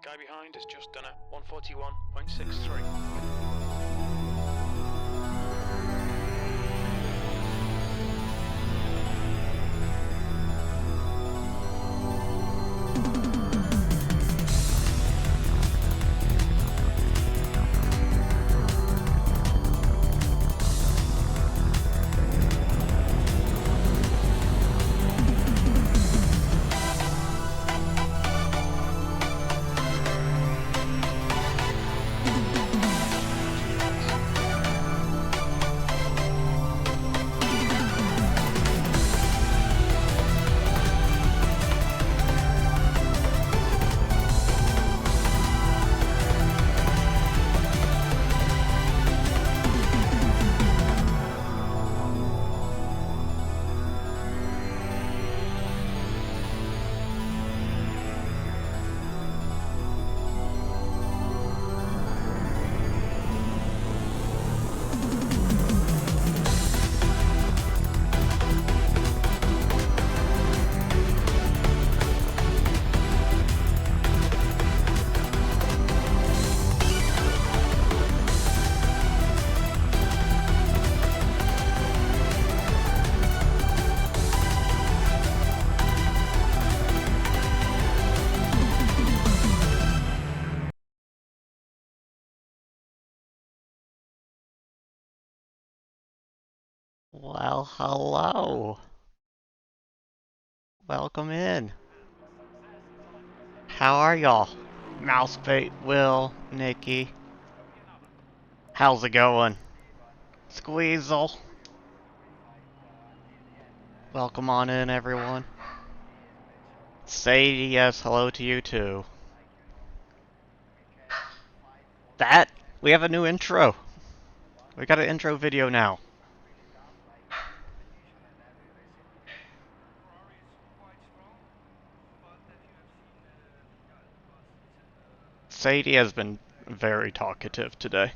guy behind has just done a 141.63. Well, hello. Welcome in. How are y'all? Mousebait, Will, Nikki. How's it going? Squeezel. Welcome on in, everyone. Sadie, yes, hello to you too. We have a new intro. We got an intro video now. Sadie has been very talkative today.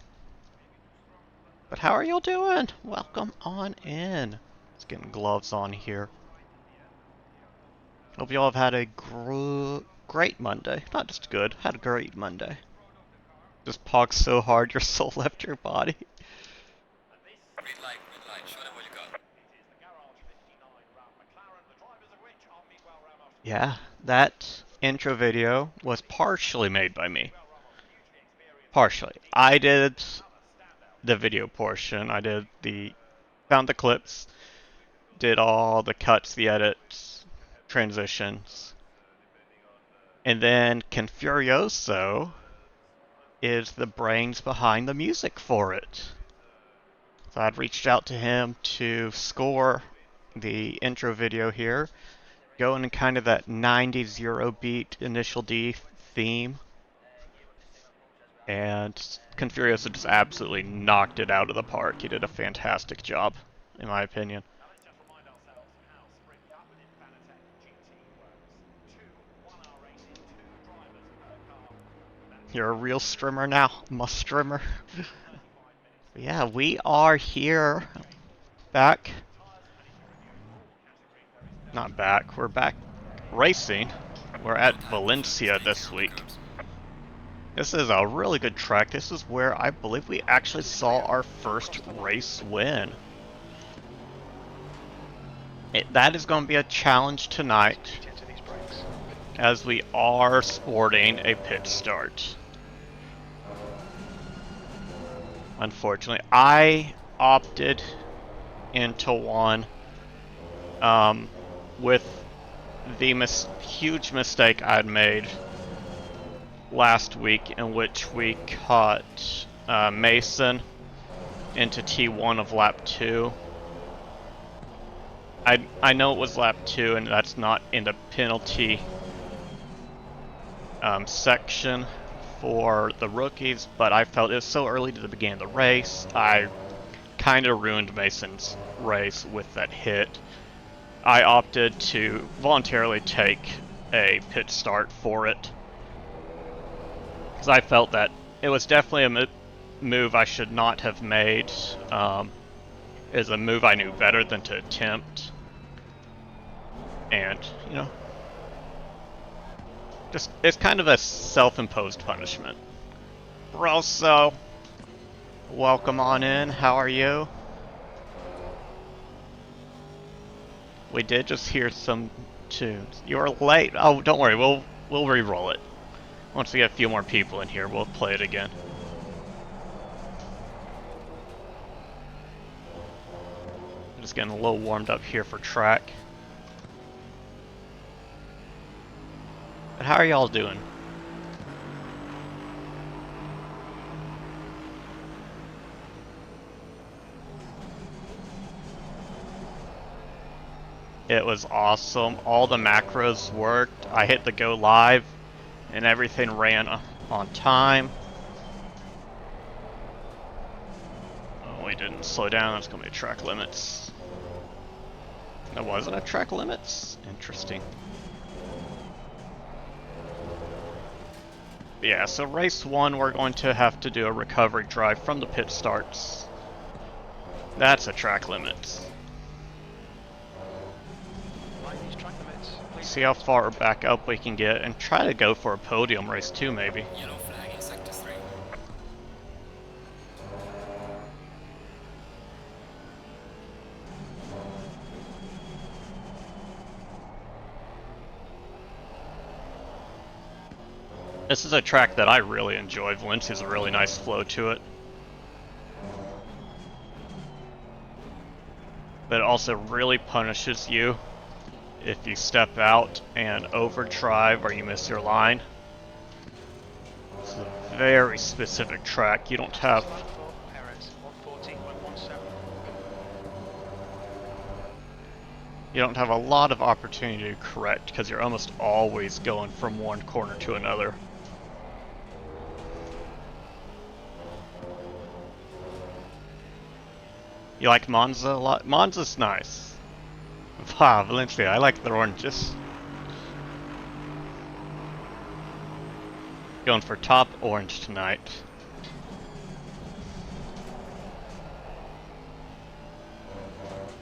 But how are y'all doing? Welcome on in. Let's get gloves on here. Hope y'all have had a great Monday. Not just good, had a great Monday. Just pogged so hard your soul left your body. Green light, show them what you got. Yeah, that intro video was partially made by me. Partially. I did the video portion. Found the clips, did all the cuts, the edits, transitions. And then Confurioso is the brains behind the music for it. So I'd reached out to him to score the intro video here, going in kind of that 90s Eurobeat Initial D theme. And Confurioso just absolutely knocked it out of the park. He did a fantastic job, in my opinion. You're a real strimmer now, must strimmer. Yeah, we are here, back. Not back, we're back racing. We're at Valencia this week. This is a really good track. This is where I believe we actually saw our first race win. That is going to be a challenge tonight, as we are sporting a pit start. Unfortunately, I opted into one with the huge mistake I'd made last week, in which we caught Mason into T1 of lap 2. I know it was lap 2 and that's not in the penalty section for the rookies, but I felt it was so early to the beginning of the race. I kind of ruined Mason's race with that hit. I opted to voluntarily take a pit start for it, because I felt that it was definitely a move I should not have made. Is a move I knew better than to attempt. And, you know, Just, it's kind of a self-imposed punishment. Rosso, welcome on in. How are you? We did just hear some tunes. You were late. Oh, don't worry. We'll re-roll it. Once we get a few more people in here, we'll play it again. I'm just getting a little warmed up here for track. But how are y'all doing? It was awesome. All the macros worked. I hit the go live and everything ran on time. Oh, we didn't slow down. That's gonna be track limits. That wasn't a track limits? Interesting. Yeah, so race 1 we're going to have to do a recovery drive from the pit starts. That's a track limits. See how far back up we can get and try to go for a podium race 2 maybe. Yellow flag in sector 3. This is a track that I really enjoy. Valencia has a really nice flow to it. But it also really punishes you if you step out and overdrive or you miss your line. It's a very specific track. You don't have... You don't have a lot of opportunity to correct because you're almost always going from one corner to another. You like Monza a lot? Monza's nice. Wow, Valencia, I like the oranges. Going for top orange tonight.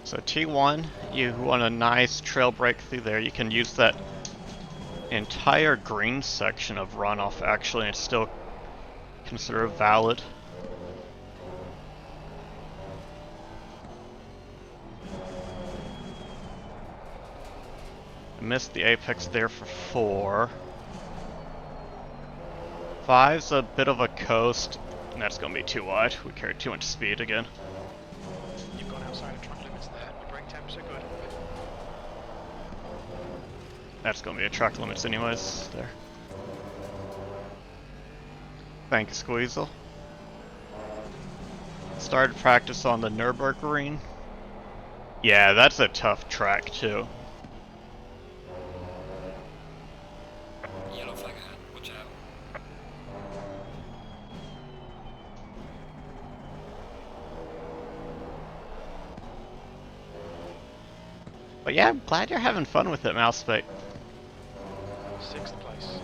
So T1, you want a nice trail break through there. You can use that entire green section of runoff actually and it's still considered valid. Missed the apex there for 4. 5's a bit of a coast, and that's going to be too wide. We carried too much speed again. You've gone outside of track limits there. Your brake temps are good. That's going to be a track limits anyways, there. Thank you, Squeezel. Started practice on the Nürburgring. Yeah, that's a tough track too. Yellow flag ahead. Watch out. But yeah, I'm glad you're having fun with it, Mousebait. 6th place.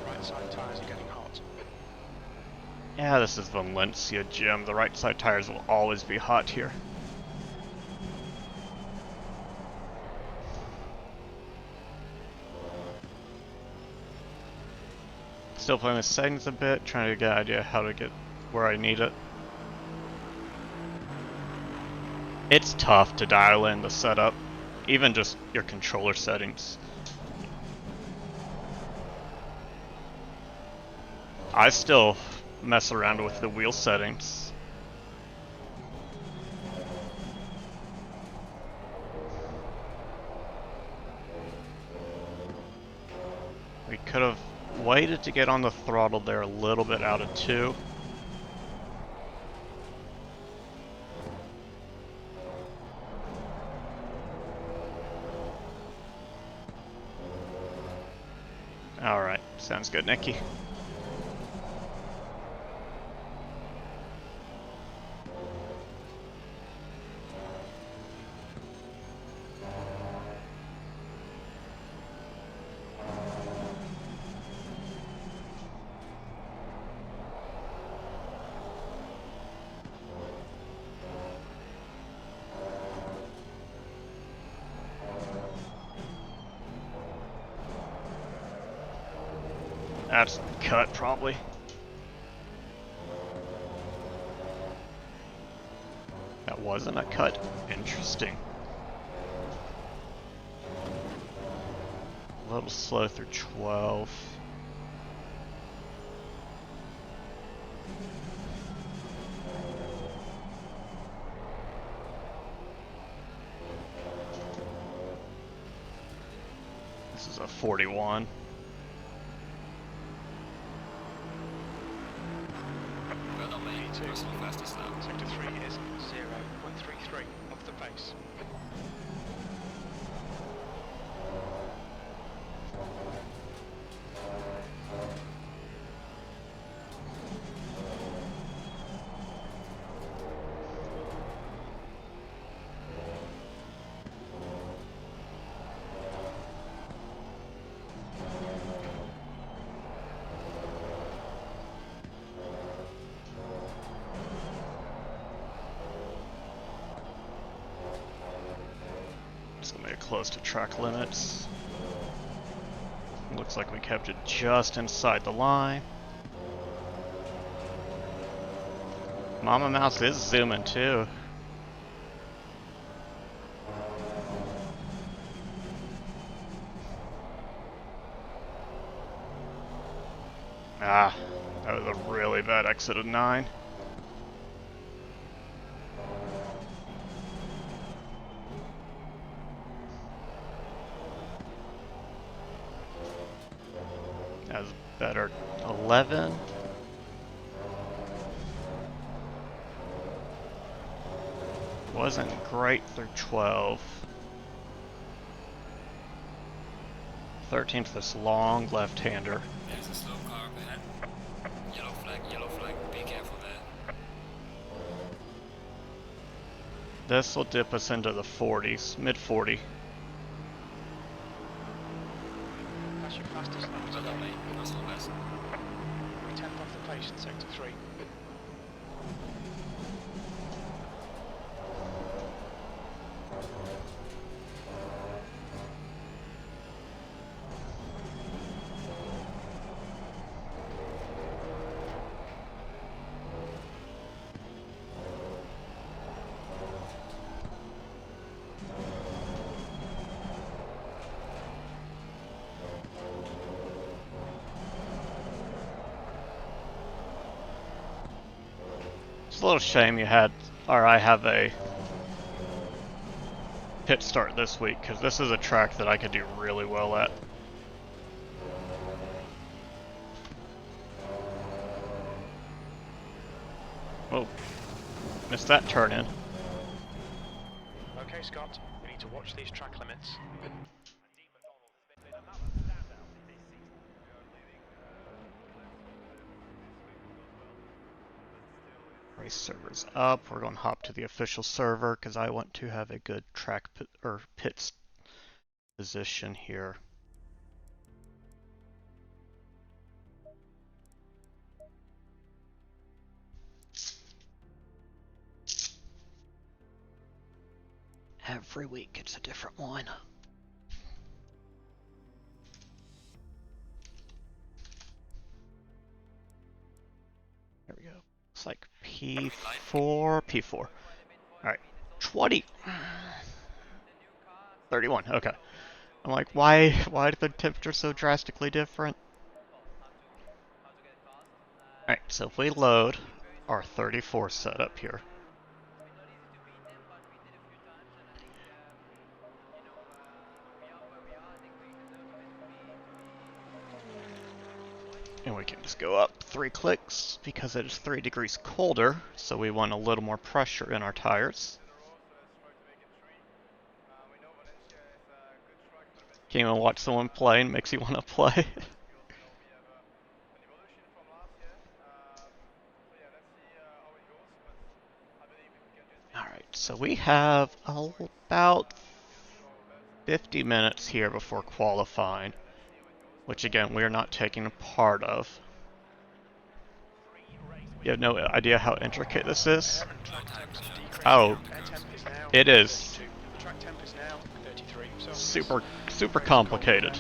Right side tyres are getting hot. Yeah, this is Valencia, Jim. The right side tires will always be hot here. Still playing with settings a bit, trying to get an idea how to get where I need it. It's tough to dial in the setup, even just your controller settings. I still mess around with the wheel settings. We could have waited to get on the throttle there a little bit out of 2. Alright, sounds good, Nikki. That's cut, probably. That wasn't a cut. Interesting. A little slow through 12. This is a 41. Well done, mate. Me too. Personal fastest lap. Sector 3 is 0.33 off the pace. Just gonna make it close to track limits. Looks like we kept it just inside the line. Mama Mouse is zooming too. Ah, that was a really bad exit of 9. That was better. 11. Wasn't great through 12. 13 for this long left-hander. There's a slow car up ahead. Yellow flag, be careful there. This will dip us into the 40s, mid-40. That's your fastest lap Well done, today. mate. Personal best. We're 10th off the pace in sector 3. It's a little shame you had, or I have a pit start this week, because this is a track that I could do really well at. Oh, missed that turn in. Okay, Scott, we need to watch these track limits. Race server's up. We're going to hop to the official server because I want to have a good track pit position here. Every week it's a different one. There we go. Looks like P4, P4. Alright, 20. 31, okay. I'm like, why is the temperature so drastically different? Alright, so if we load our 34 setup here. And we can just go up 3 clicks because it is 3 degrees colder, so we want a little more pressure in our tires. Can you even watch someone play and makes you want to play? Alright, so we have about 50 minutes here before qualifying, which again, we are not taking a part of. You have no idea how intricate this is? Oh, it is super complicated.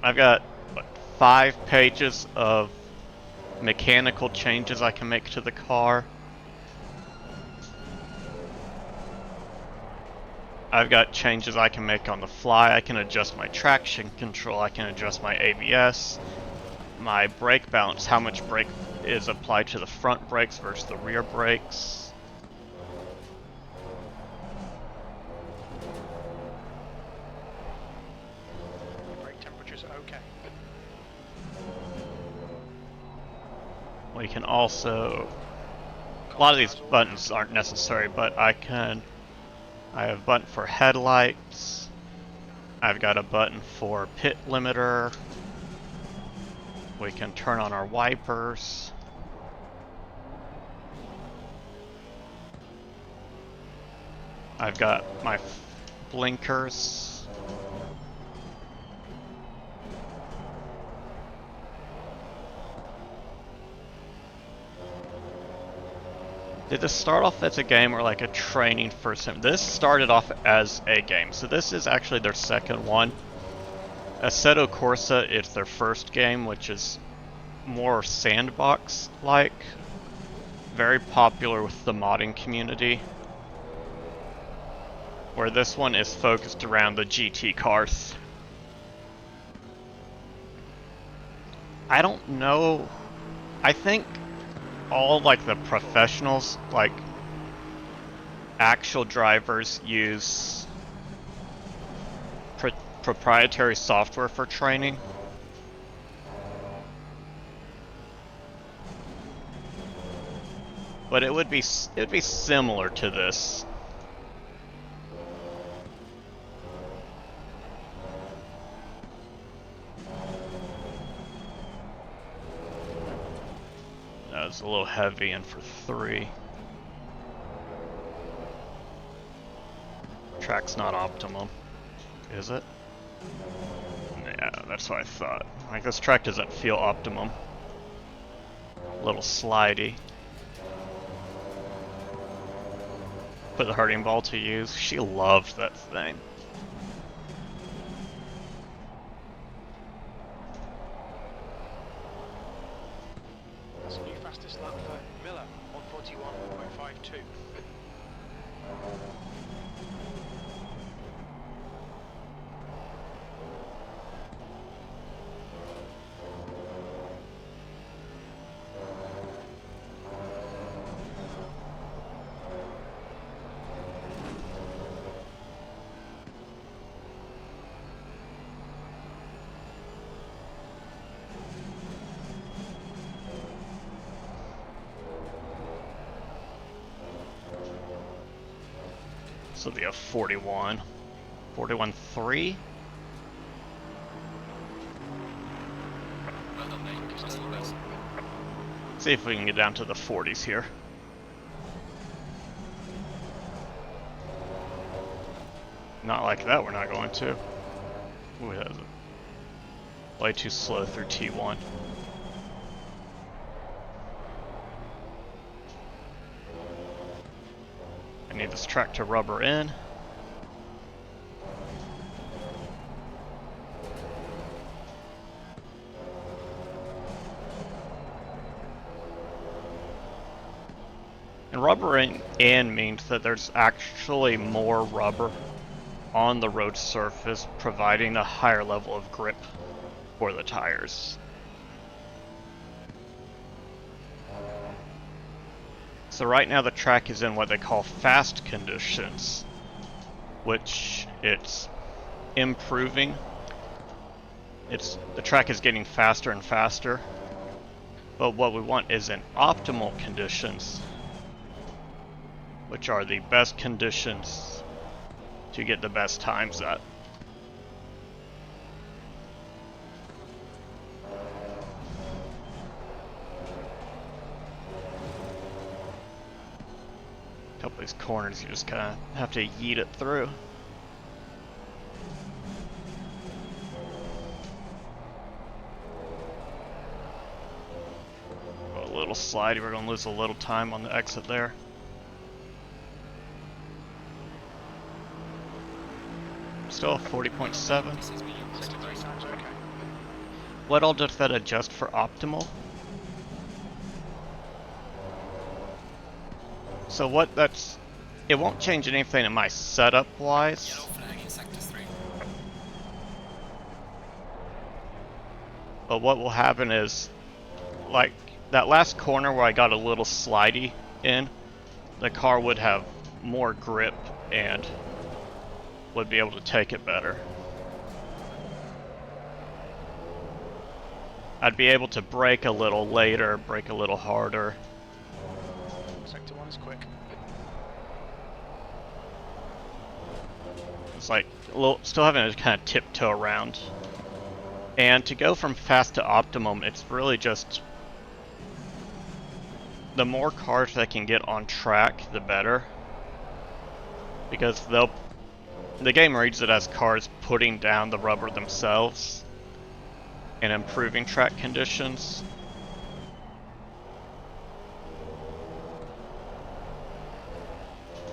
I've got, what, 5 pages of mechanical changes I can make to the car. I've got changes I can make on the fly. I can adjust my traction control. I can adjust my ABS, my brake balance, how much brake is applied to the front brakes versus the rear brakes. Brake temperature's okay. We can also, a lot of these buttons aren't necessary, but I have a button for headlights. I've got a button for pit limiter. We can turn on our wipers. I've got my blinkers. Did this start off as a game or like a training for sim? This started off as a game, so this is actually their second one. Assetto Corsa is their first game, which is more sandbox-like. Very popular with the modding community. Where this one is focused around the GT cars. I don't know. I think all like the professionals, like actual drivers, use proprietary software for training. But it would be similar to this. That was a little heavy in for 3. Track's not optimum, is it? Yeah, that's what I thought. Like, this track doesn't feel optimum. A little slidey. Put the hurting ball to use. She loved that thing. That's a new fastest lap for Miller, 141.52. So it'll be a 41. 41.3? Well done, mate. That's the best. See if we can get down to the 40s here. Not like that, we're not going to. Ooh, that's way too slow through T1. I need this track to rubber in. And rubbering in means that there's actually more rubber on the road surface, providing a higher level of grip for the tires. So right now the track is in what they call fast conditions, which it's improving. The track is getting faster and faster. But what we want is in optimal conditions, which are the best conditions to get the best times at. A couple of these corners, you just kind of have to yeet it through. A little slidey, we're going to lose a little time on the exit there. Still 40.7. This is medium. That's the best. Sounds okay. What all does that adjust for optimal? So what that's... It won't change anything in my setup Yellow wise. flag in sector 3. But what will happen is, like, that last corner where I got a little slidey in, the car would have more grip and would be able to take it better. I'd be able to brake a little later, brake a little harder. Sector 1 is quick. It's like, still having to kind of tiptoe around. And to go from fast to optimum, it's really just... The more cars that can get on track, the better. Because the game reads it as cars putting down the rubber themselves and improving track conditions.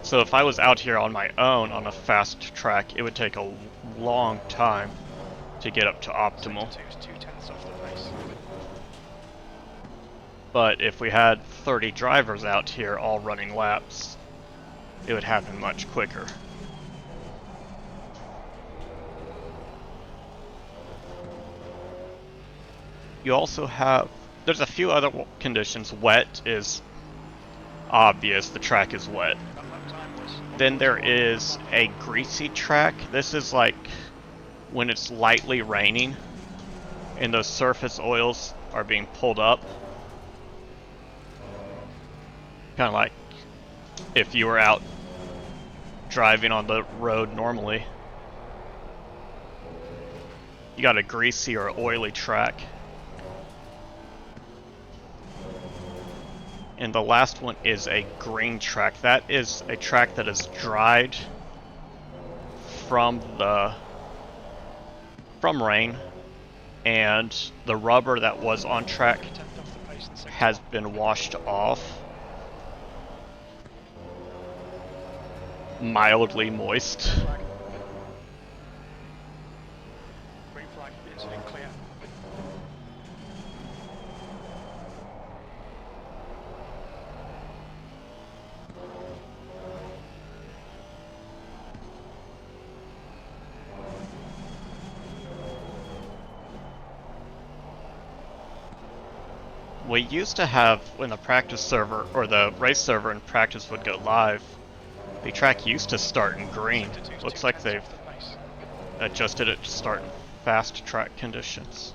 So if I was out here on my own on a fast track, it would take a long time to get up to optimal. Sector 2 is 2/10 off the pace. But if we had 30 drivers out here all running laps, it would happen much quicker. You also have... There's a few other conditions. Wet is obvious, the track is wet. That lap time was Then there is a greasy track. This is like when it's lightly raining and those surface oils are being pulled up. Kind of like if you were out driving on the road normally. You got a greasy or oily track. And the last one is a green track. That is a track that is dried from rain, and the rubber that was on track 10th off the pace in sector has 1. been washed off. Mildly moist. Flag. Green flag, incident clear. We used to have, when the practice server, or the race server in practice would go live, the track used to start in green. Sector 2 is Looks like 2/10 they've off the pace. adjusted it to start in fast track conditions.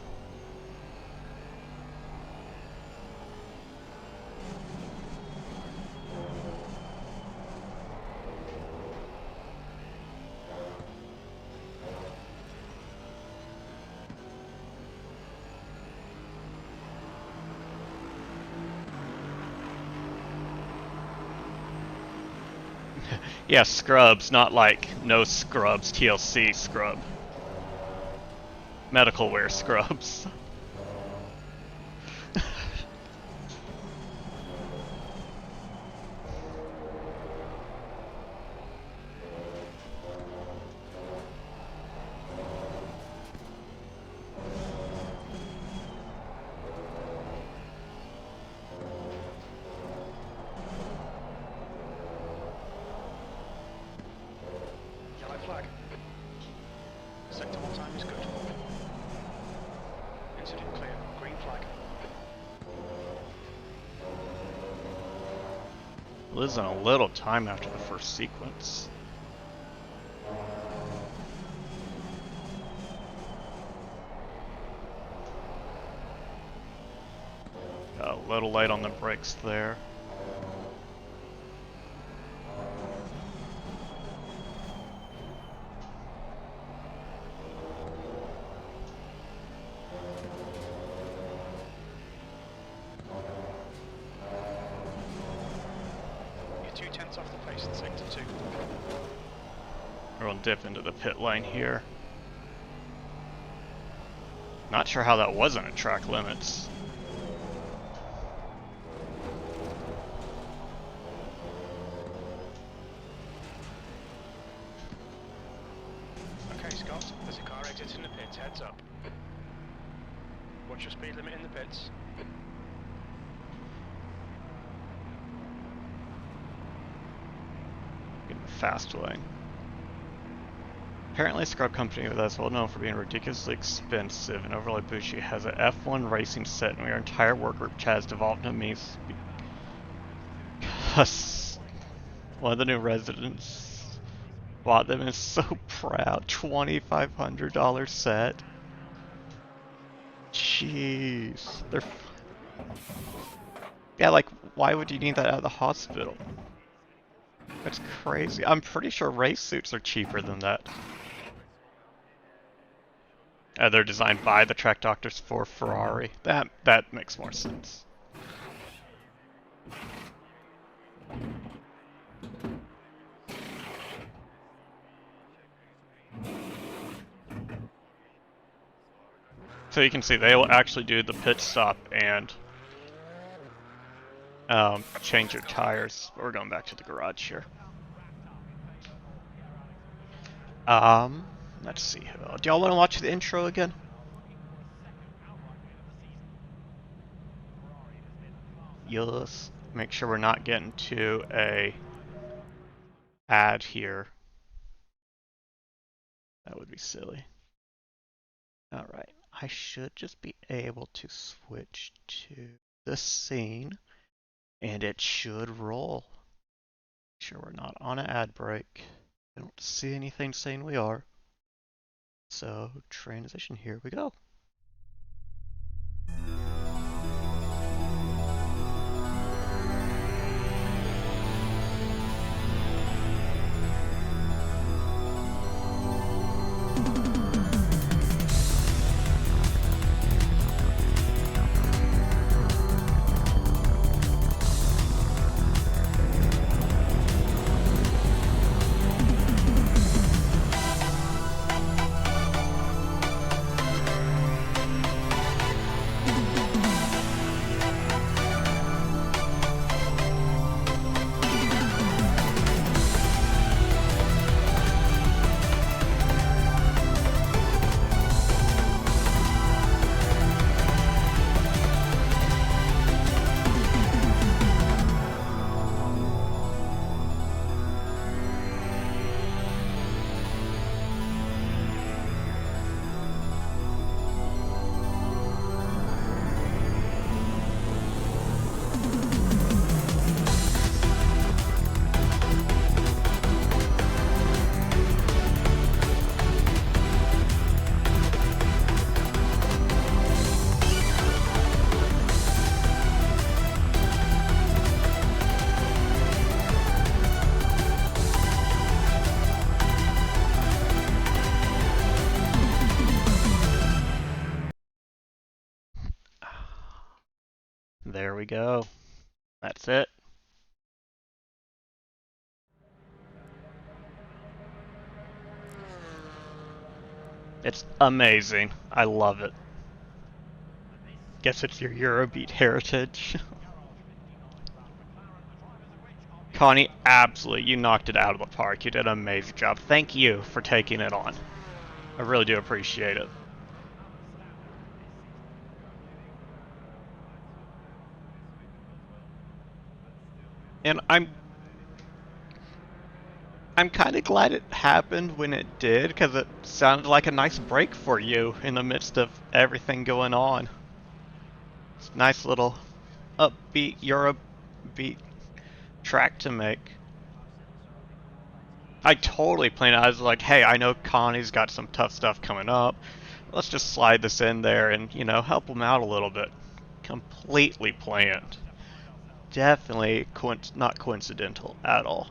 Yeah, scrubs, not like no scrubs, TLC scrub. Medical wear scrubs. Yellow flag. Sector 1 time is good. Incident clear. Green flag. Losing a little time after the first sequence. Got a little light on the brakes there. You're 2/10 off the pace in sector 2. We'll dip into the pit lane here. Not sure how that wasn't at track limits. Okay, Scott, there's a car exiting the pits, heads up. limit in the pits. In the fast lane. Apparently, Scrub Company with us, well known for being ridiculously expensive and overly bougie, has an F1 racing set, and our entire work group has devolved into me because one of the new residents bought them and is so proud. $2,500 set. Jeez. They're. Yeah, like, why would you need that out of the hospital? That's crazy. I'm pretty sure race suits are cheaper than that. They're designed by the track doctors for Ferrari. That makes more sense. So you can see they will actually do the pit stop and change your tires. We're going back to the garage here. Let's see. Do y'all want to watch the intro again? Yes. Make sure we're not getting to a ad here. That would be silly. Alright. I should just be able to switch to the scene and it should roll. Make sure we're not on an ad break. I don't see anything saying we are. So, transition, here we go. There we go. That's it. It's amazing. I love it. Guess it's your Eurobeat heritage. Connie, absolutely, you knocked it out of the park. You did an amazing job. Thank you for taking it on. I really do appreciate it. And I'm kind of glad it happened when it did, because it sounded like a nice break for you in the midst of everything going on. It's a nice little upbeat Eurobeat track to make. I totally planned it. I was like, hey, I know Connie's got some tough stuff coming up. Let's just slide this in there and, you know, help him out a little bit. Completely planned. Definitely not coincidental at all.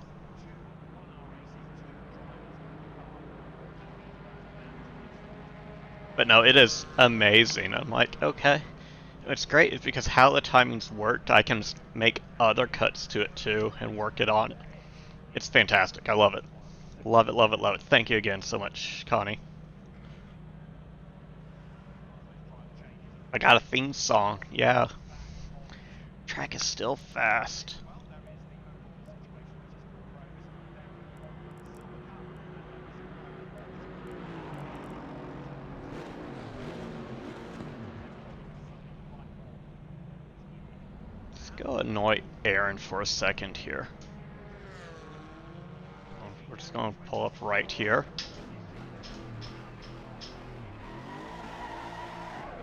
But no, it is amazing. I'm like, okay. It's great. It's because how the timings worked, I can make other cuts to it too and work it on. It's fantastic. I love it. Love it, love it, love it. Thank you again so much, Connie. I got a theme song. Yeah. Track is still fast. go annoy Aaron for a second here. We're just going to pull up right here.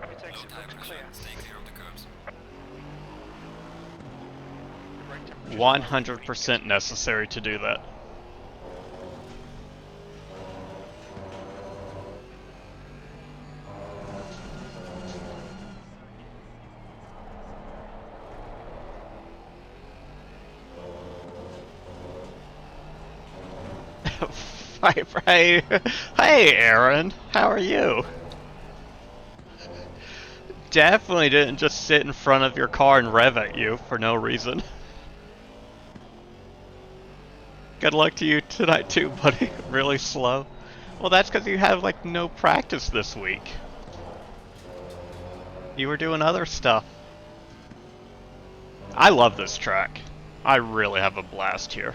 Exit Low tire looks pressure. clear. Stay clear of the curbs. Brake temperature's 100% necessary to do that. Hey, hey, Aaron, how are you? Definitely didn't just sit in front of your car and rev at you for no reason. Good luck to you tonight too, buddy. Really slow. Well, that's because you have like no practice this week. You were doing other stuff. I love this track. I really have a blast here.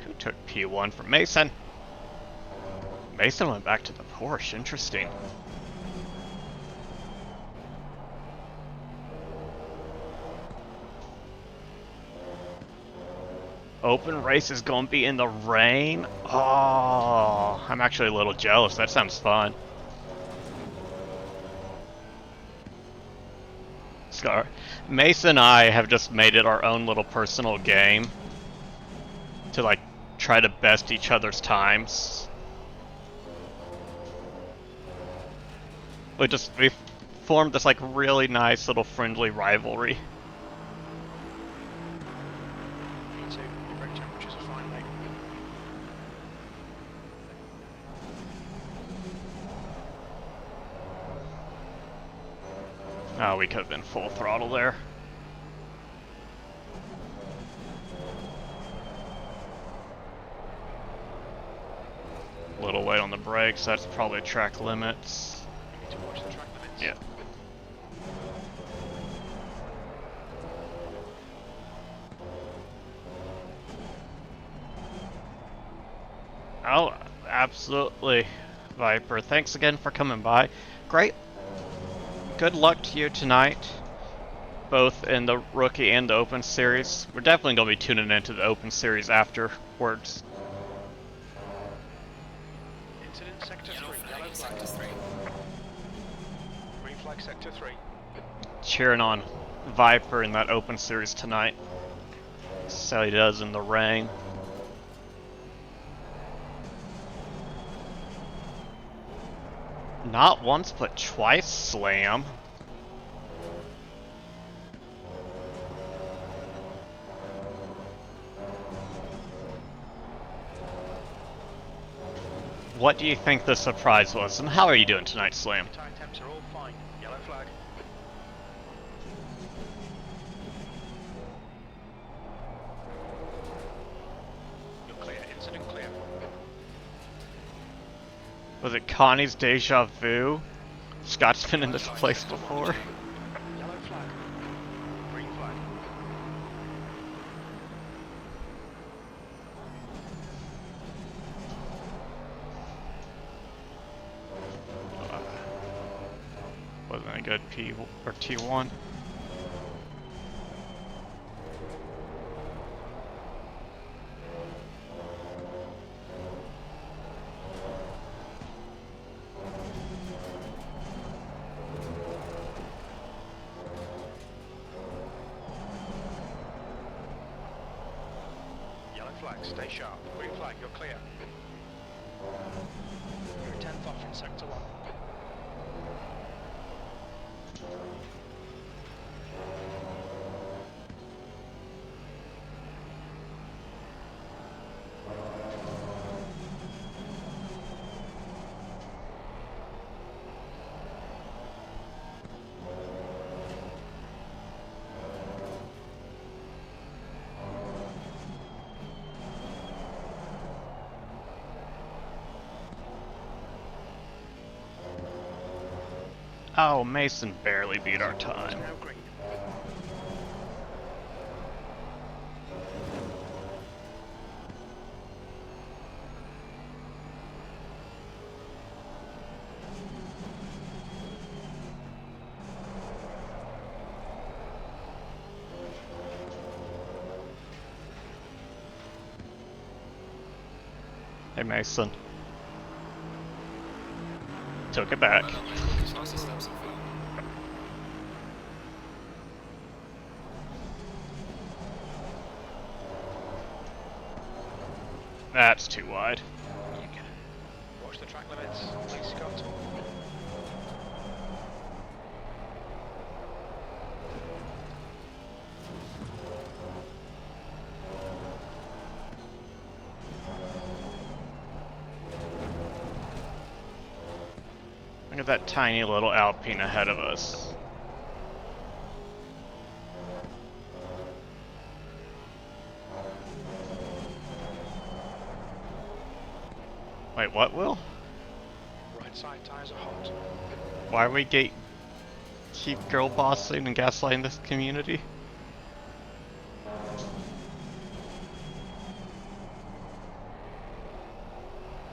Who took P1 from Mason? Mason went back to the Porsche. Interesting. Open race is going to be in the rain? Oh, I'm actually a little jealous. That sounds fun. Scar. Mason and I have just made it our own little personal game to like try to best each other's times. We formed this like really nice little friendly rivalry. Me too. Your brake temperatures are fine, mate. Oh, we could have been full throttle there. Little weight on the brakes, that's probably track limits. You need to watch the track limits. Yeah. Oh, absolutely, Viper. Thanks again for coming by. Great. Good luck to you tonight, both in the Rookie and the Open Series. We're definitely going to be tuning into the Open Series afterwards. Incident sector Yellow 3. flag Yellow in flag. sector 3. Green flag sector 3. Cheering on Viper in that Open Series tonight. See how he does in the rain. Not once, but twice slam. What do you think the surprise was, and how are you doing tonight, Slam? Your tyre temps are all fine. Yellow flag. You're clear. Incident clear. Was it Connie's deja vu? Scott's been in this place before. Yellow flag. Green flag. Wasn't a good P or T1. Yellow flag. Stay sharp. Green flag. You're clear. You're a 10th off in sector 1. Oh, Mason barely beat our time. Now green. Hey Mason. Took it back. Well done, mate. Rookie lost his steps and fell. That's too wide. You can watch the track limits, please, Scott. Look at that tiny little Alpine ahead of us. Wait, what, Will? Right side tyres are hot. Why are we keep girl bossing and gaslighting this community?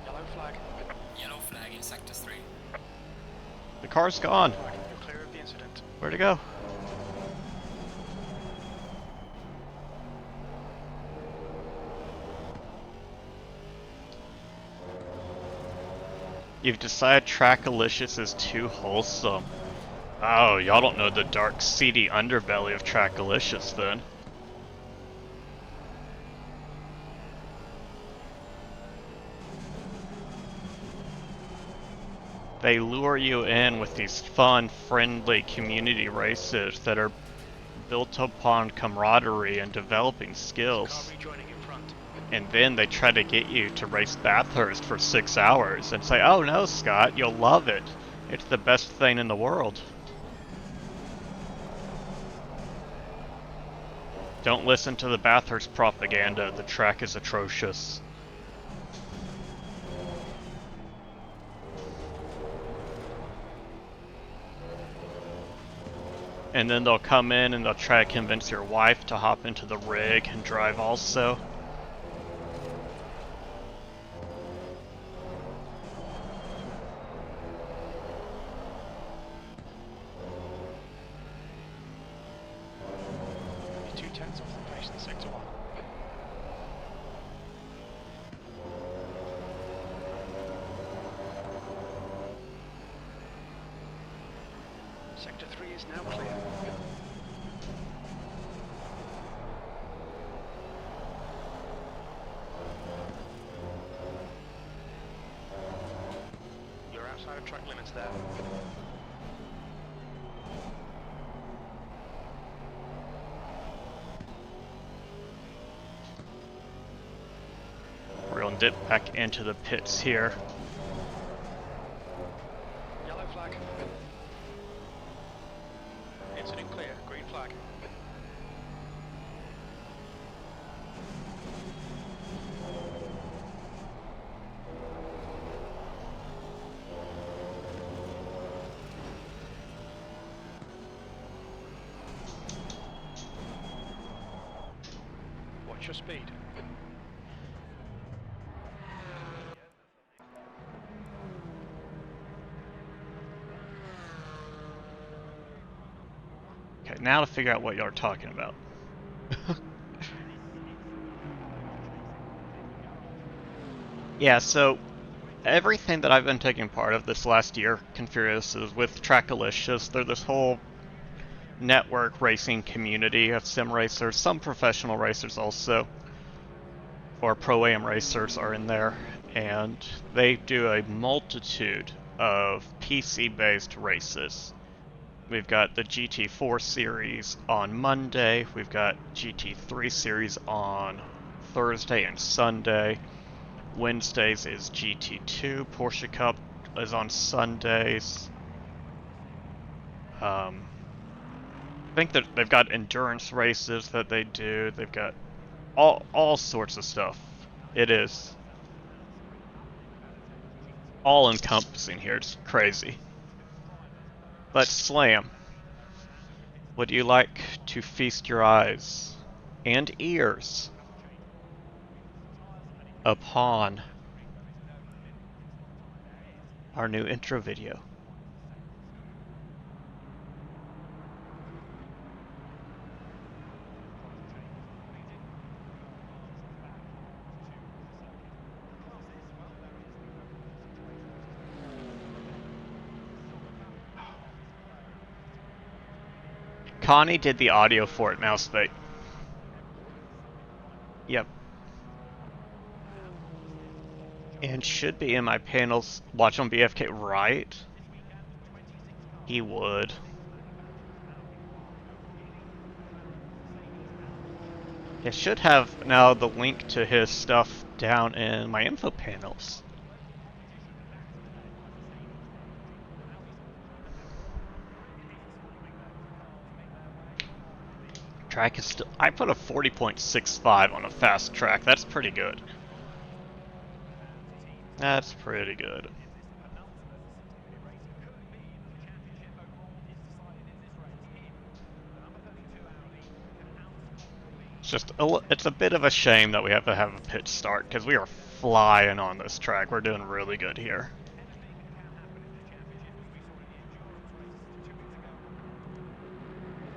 Yellow flag. Yellow flag in sector 3. The car's gone. Flag. You're clear of the incident. Where'd it go? You've decided Trackalicious is too wholesome. Oh, y'all don't know the dark, seedy underbelly of Trackalicious then. They lure you in with these fun, friendly community races that are built upon camaraderie and developing Car skills. rejoining in front. And then they try to get you to race Bathurst for 6 hours and say, oh no, Scott, you'll love it. It's the best thing in the world. Don't listen to the Bathurst propaganda. The track is atrocious. And then they'll come in and they'll try to convince your wife to hop into the rig and drive also. You're 2/10 off the pace in sector 1. Sector 3 is now clear. You're outside of track limits there. We're gonna dip back into the pits here. Yellow flag. Incident clear. Green flag. Watch your speed. Okay, now to figure out what y'all are talking about. Yeah, so everything that I've been taking part of this last year, Confurious, is with Trackalicious. They're this whole network racing community of sim racers, some professional racers also, or pro-am racers are in there, and they do a multitude of PC-based races. We've got the GT4 series on Monday, we've got GT3 series on Thursday and Sunday. Wednesdays is GT2, Porsche Cup is on Sundays. I think that they've got endurance races that they do. They've got all sorts of stuff. It is all encompassing here. It's crazy. But Slam, would you like to feast your eyes and ears upon our new intro video? Connie did the audio for it, mouse bait. Yep. And should be in my panels. Watch on BFK, right? He would. It should have now the link to his stuff down in my info panels. Track is still. I put a 40.65 on a fast track. That's pretty good. That's pretty good. It's a bit of a shame that we have to have a pit start because we are flying on this track. We're doing really good here.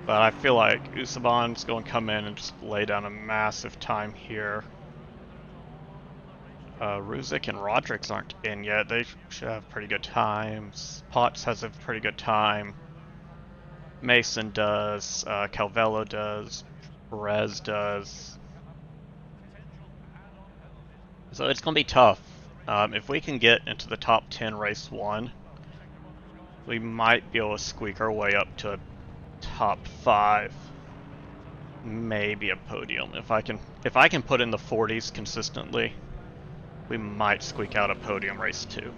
But I feel like Usaban's going to come in and just lay down a massive time here. Ruzik and Rodrix aren't in yet. They should have pretty good times. Potts has a pretty good time. Mason does. Calvello does. Perez does. So it's going to be tough. If we can get into the top 10 race 1, we might be able to squeak our way up to a top 5. Maybe a podium. If I can put in the 40s consistently, we might squeak out a podium race 2.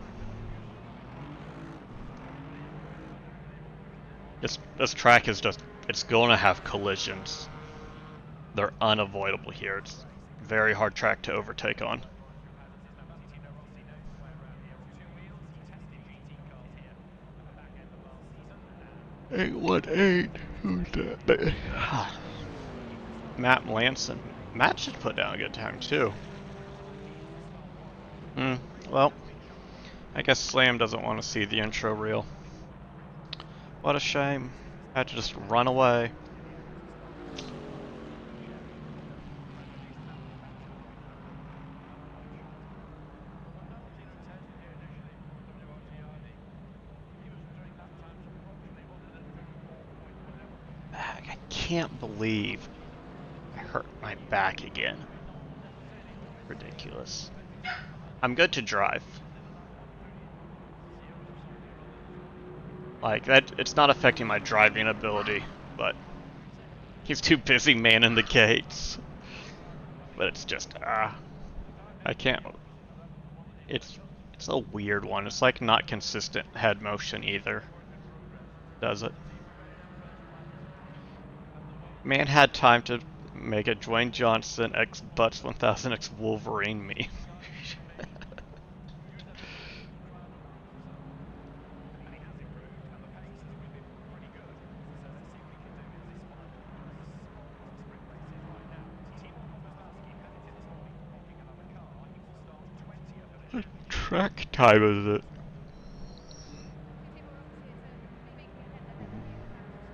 This track is just, it's going to have collisions. They're unavoidable here. It's a very hard track to overtake on. 818. Who's that? Matt Melanson. Matt should put down a good time too. Well, I guess Slam doesn't want to see the intro reel. What a shame. I had to just run away. I can't believe I hurt my back again. Ridiculous. I'm good to drive. Like, that, it's not affecting my driving ability, but he's too busy manning the gates. But it's just, I can't. It's a weird one. It's like not consistent head motion either, does it? Man had time to make a Dwayne Johnson X Butts 1000 X Wolverine meme. What track time is it?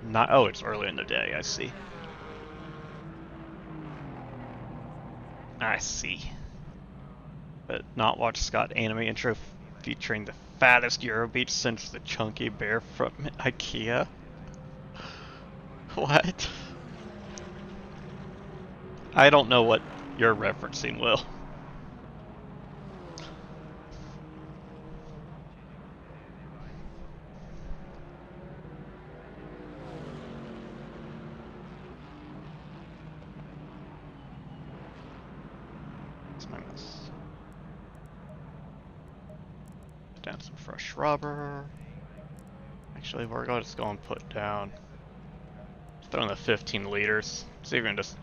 Not. Oh, it's early in the day. I see. I see. But not watch Scott anime intro featuring the fattest Eurobeat since the chunky bear from IKEA. What? I don't know what you're referencing, Will. Down some fresh rubber. Actually, we're going to go and put down. Throw in the 15 liters. See if we can just.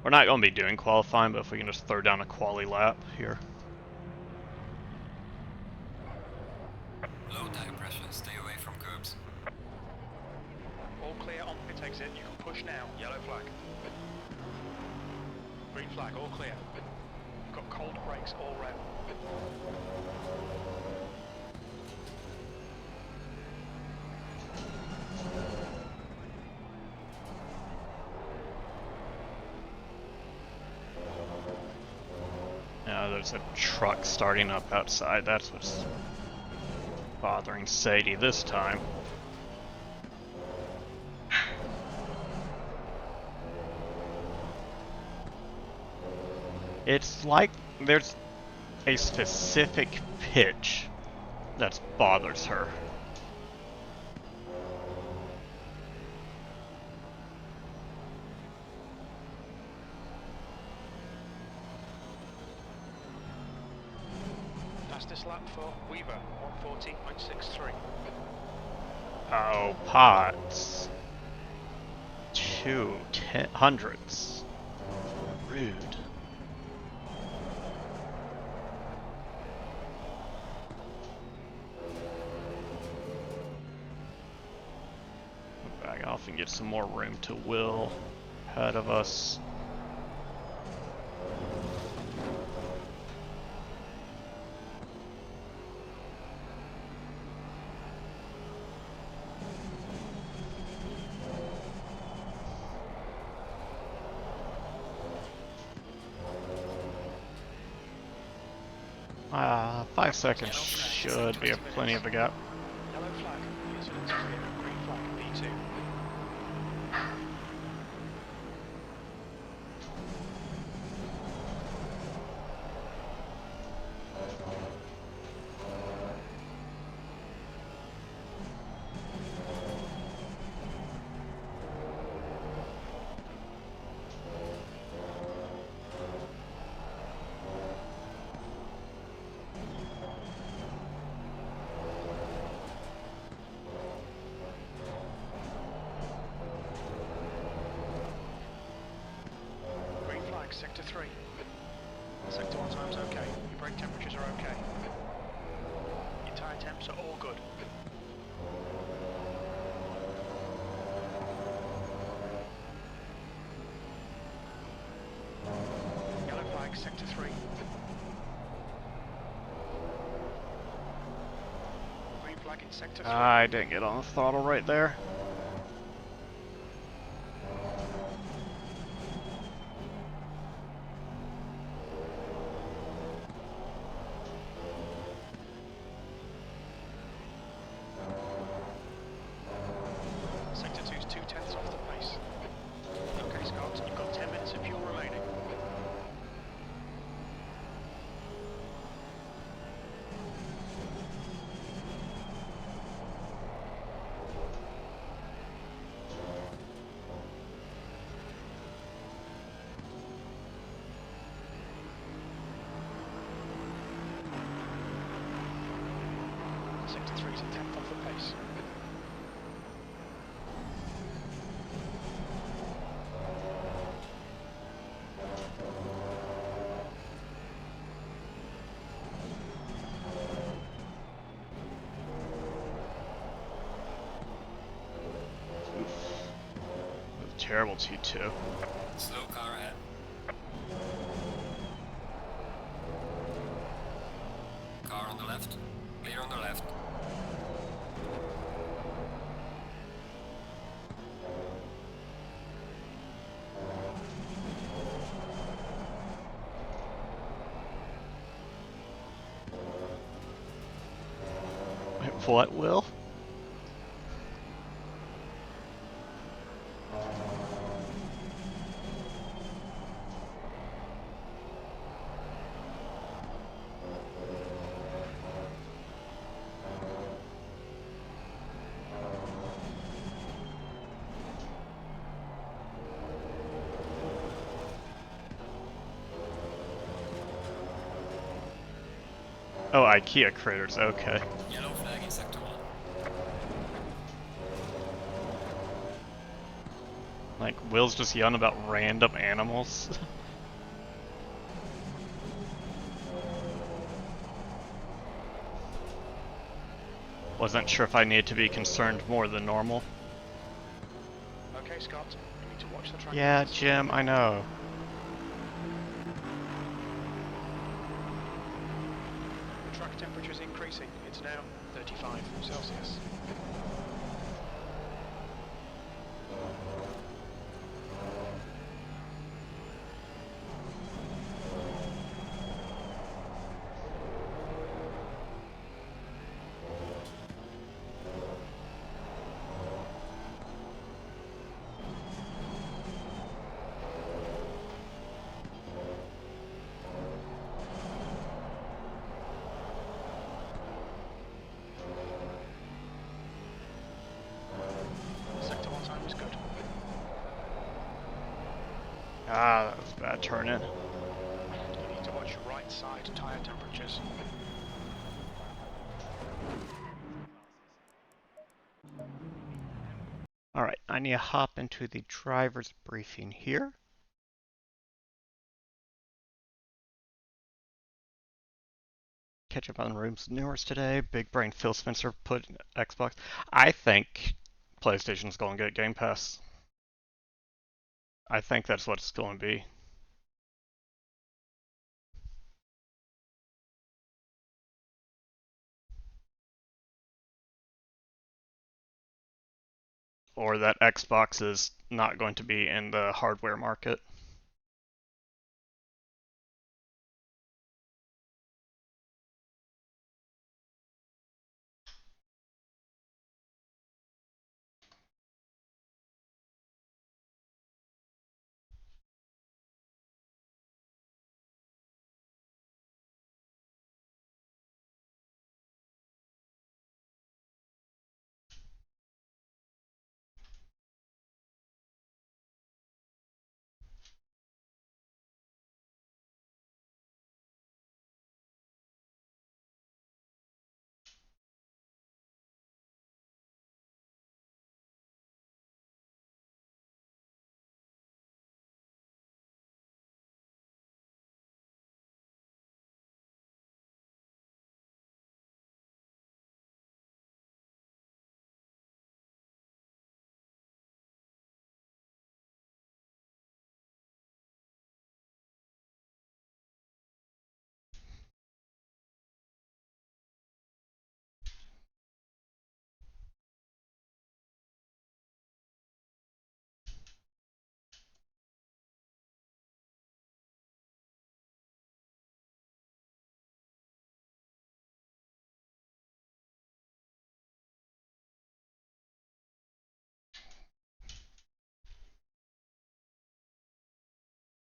We're not going to be doing qualifying, but if we can just throw down a quali lap here. Low tire pressure, stay away from curbs. All clear on pit exit. You can push now. Yellow flag. Green flag. All clear. You've got cold brakes all round. There's a truck starting up outside. That's what's bothering Sadie this time. It's like there's a specific pitch that bothers her. Fastest lap for Weaver, 140.63. Oh, pots. 2/100ths. Rude. Back off and get some more room to Will ahead of us. Ah, 5 seconds should be plenty of a gap. Yellow flag, incident is clear. Green flag, P2. Green flag, sector 3. Sector 1 time's okay. Your brake temperatures are okay. Your tyre temps are all good. Yellow flag, sector 3. Green flag in sector 3. I didn't get on the throttle right there. Sector 2's 2/10ths off the pace. Okay, Scott, you've got 10 minutes of fuel remaining. Sector 3's a 10th off the pace. Terrible T2. Slow car ahead. Car on the left. Clear on the left. Wait, what, Will? Oh, IKEA craters, okay. Yellow flag in sector 1. Like, Will's just yelling about random animals. Wasn't sure if I needed to be concerned more than normal. Okay, Scott, you need to watch the track. Yeah, limits. Jim, I know. The track temperature's increasing. It's now 35 Celsius. Bad turn in. You need to watch your right side tyre temperatures. Alright, I need to hop into the driver's briefing here. Catch up on rooms news today. Big Brain Phil Spencer put Xbox. I think PlayStation's going to get Game Pass. I think that's what it's going to be. Or that Xbox is not going to be in the hardware market.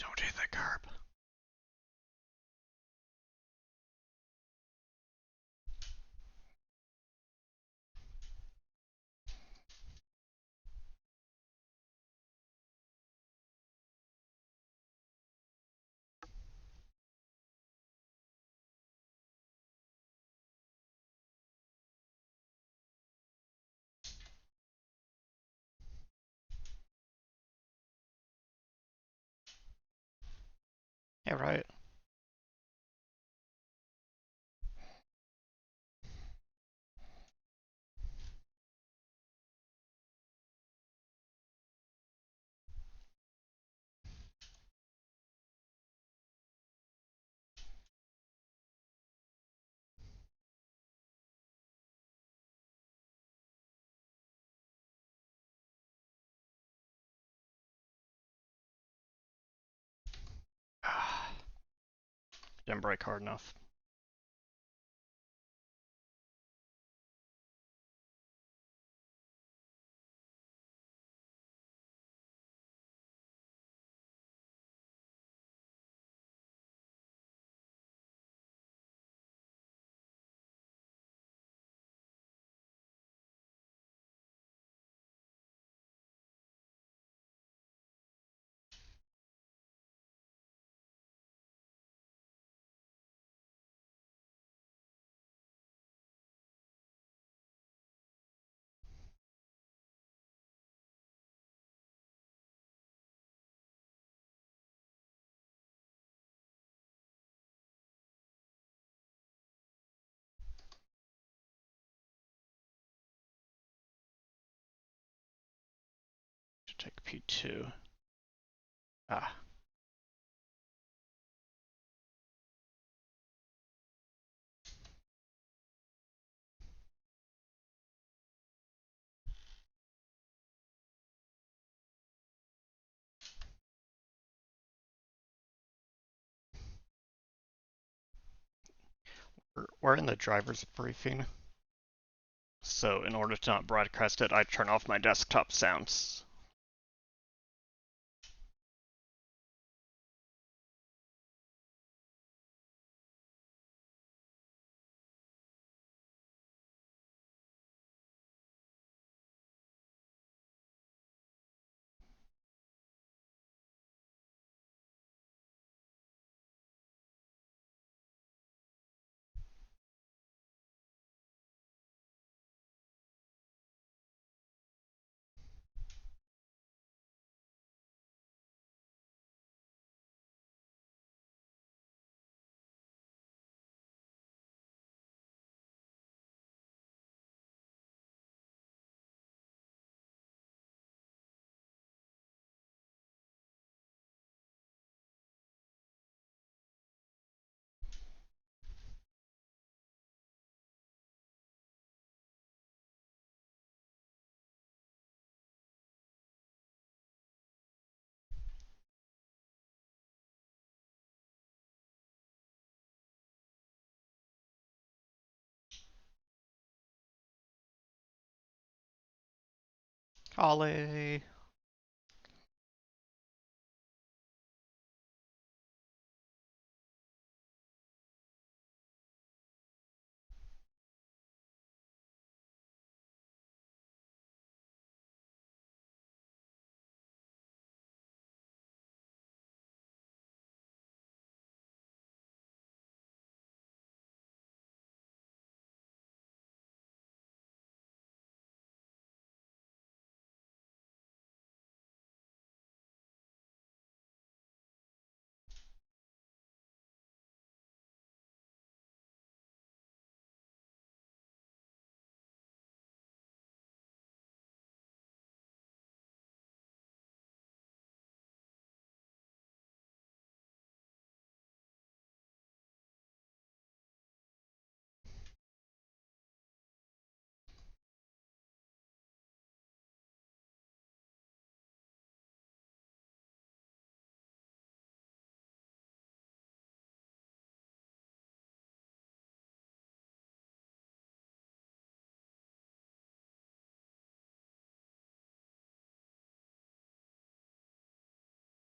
Don't hit the curb. Yeah, right. Didn't brake hard enough. Should take P2. Ah. We're in the driver's briefing. So in order to not broadcast it, I turn off my desktop sounds. Holly.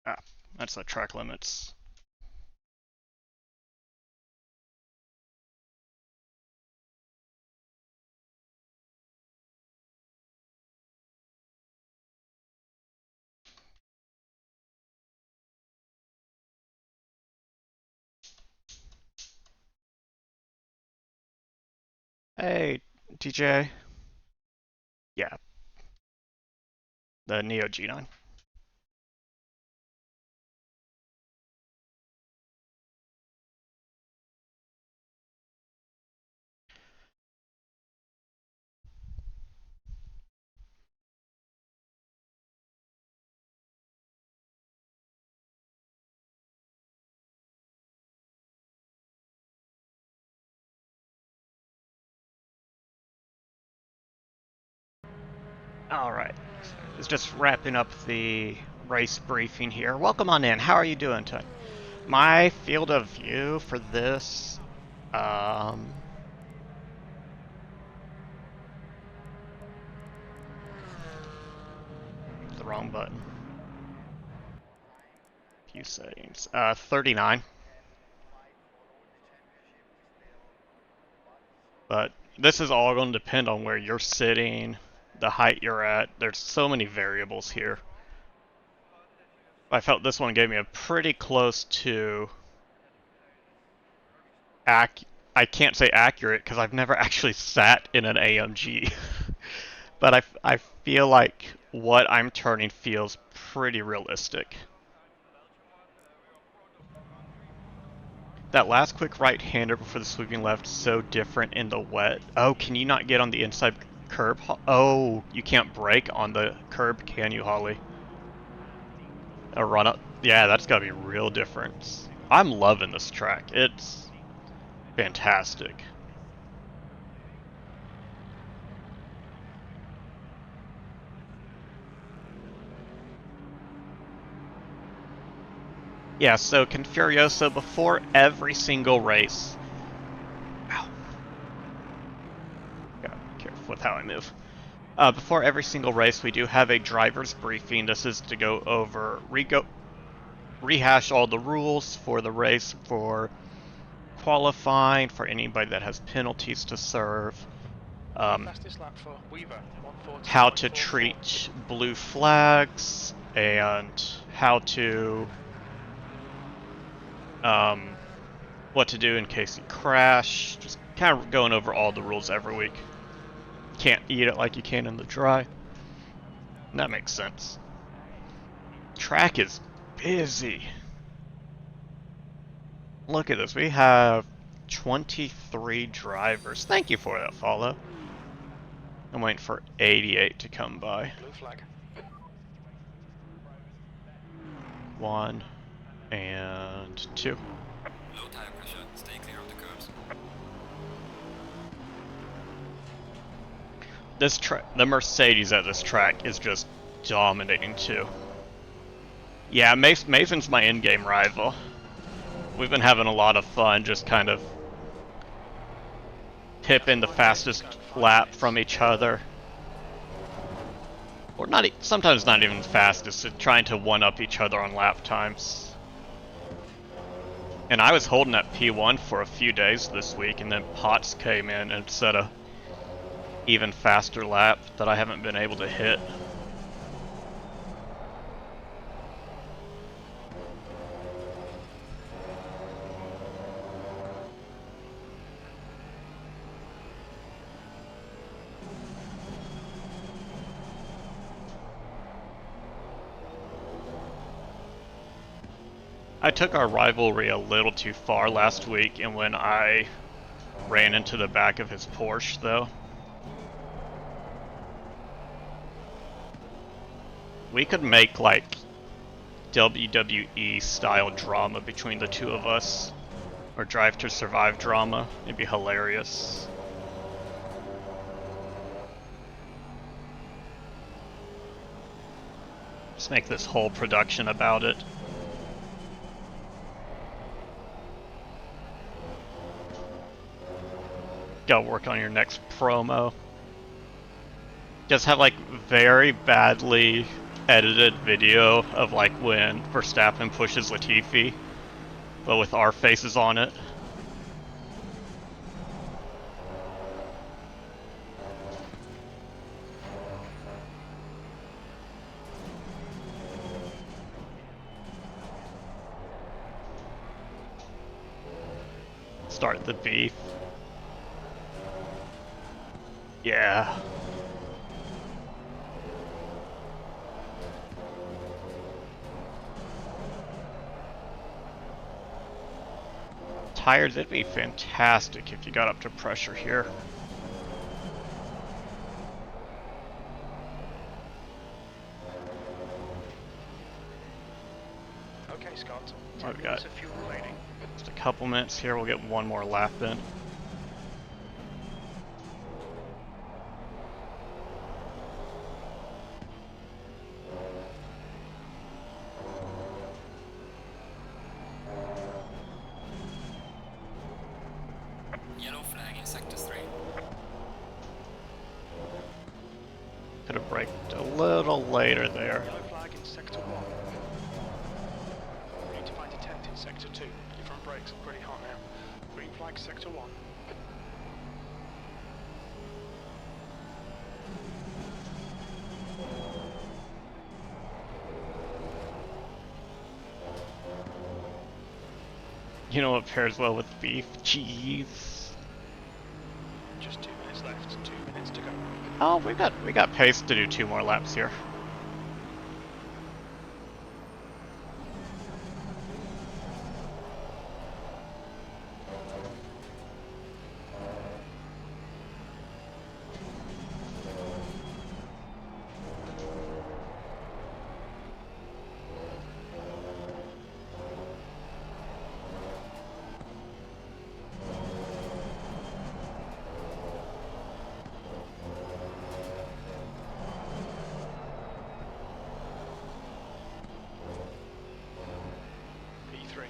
Ah, that's the track limits. Hey, DJ. Yeah, the Neo G9. Alright, it's just wrapping up the race briefing here. Welcome on in. How are you doing today? My field of view for this, the wrong button. View settings. 39. But this is all going to depend on where you're sitting, the height you're at. There's so many variables here. I felt this one gave me a pretty close to I can't say accurate because I've never actually sat in an AMG. But I feel like what I'm turning feels pretty realistic. That last quick right-hander before the sweeping left is so different in the wet. Oh, can you not get on the inside curb? Oh, you can't brake on the curb, can you, Holly? A run up? Yeah, that's gotta be real different. I'm loving this track. It's fantastic. Yeah, so Confurioso, before every single race... Ow. Gotta be careful with how I move. Before every single race, we do have a driver's briefing. This is to go over, rehash all the rules for the race, for qualifying, for anybody that has penalties to serve, Fastest lap for Weaver, how to 140.44. treat blue flags, and how to, what to do in case you crash. Just kind of going over all the rules every week. Can't eat it like you can in the dry. That makes sense. Track is busy. Look at this. We have 23 drivers. Thank you for that follow. I'm waiting for 88 to come by. Blue flag. 1 and 2. Low tire pressure. Stay clear of the curbs. This the Mercedes at this track is just dominating too. Yeah, Mason's my in-game rival. We've been having a lot of fun just kind of pipping the fastest lap from each other. Or not, sometimes not even fastest, trying to one-up each other on lap times. And I was holding at P1 for a few days this week, and then Potts came in and set a even faster lap that I haven't been able to hit. I took our rivalry a little too far last week, and when I ran into the back of his Porsche, though. We could make, like, WWE style drama between the two of us. Or Drive to Survive drama. It'd be hilarious. Just make this whole production about it. Gotta work on your next promo. Just have like very badly edited video of like when Verstappen pushes Latifi, but with our faces on it. Start the beef. Yeah. Tires, it'd be fantastic if you got up to pressure here. Okay, Scott. Oh, 10 minutes of fuel remaining. Just a couple minutes here, we'll get one more lap in. Yellow flag in sector 3. Could have braked a little later there. Yellow flag in sector 1. We need to find a tent in sector 2. Your front brakes are pretty hot now. Green flag sector 1. You know what pairs well with beef? Cheese. Just 2 minutes left. 2 minutes to go. Oh, we got pace to do 2 more laps here. P3.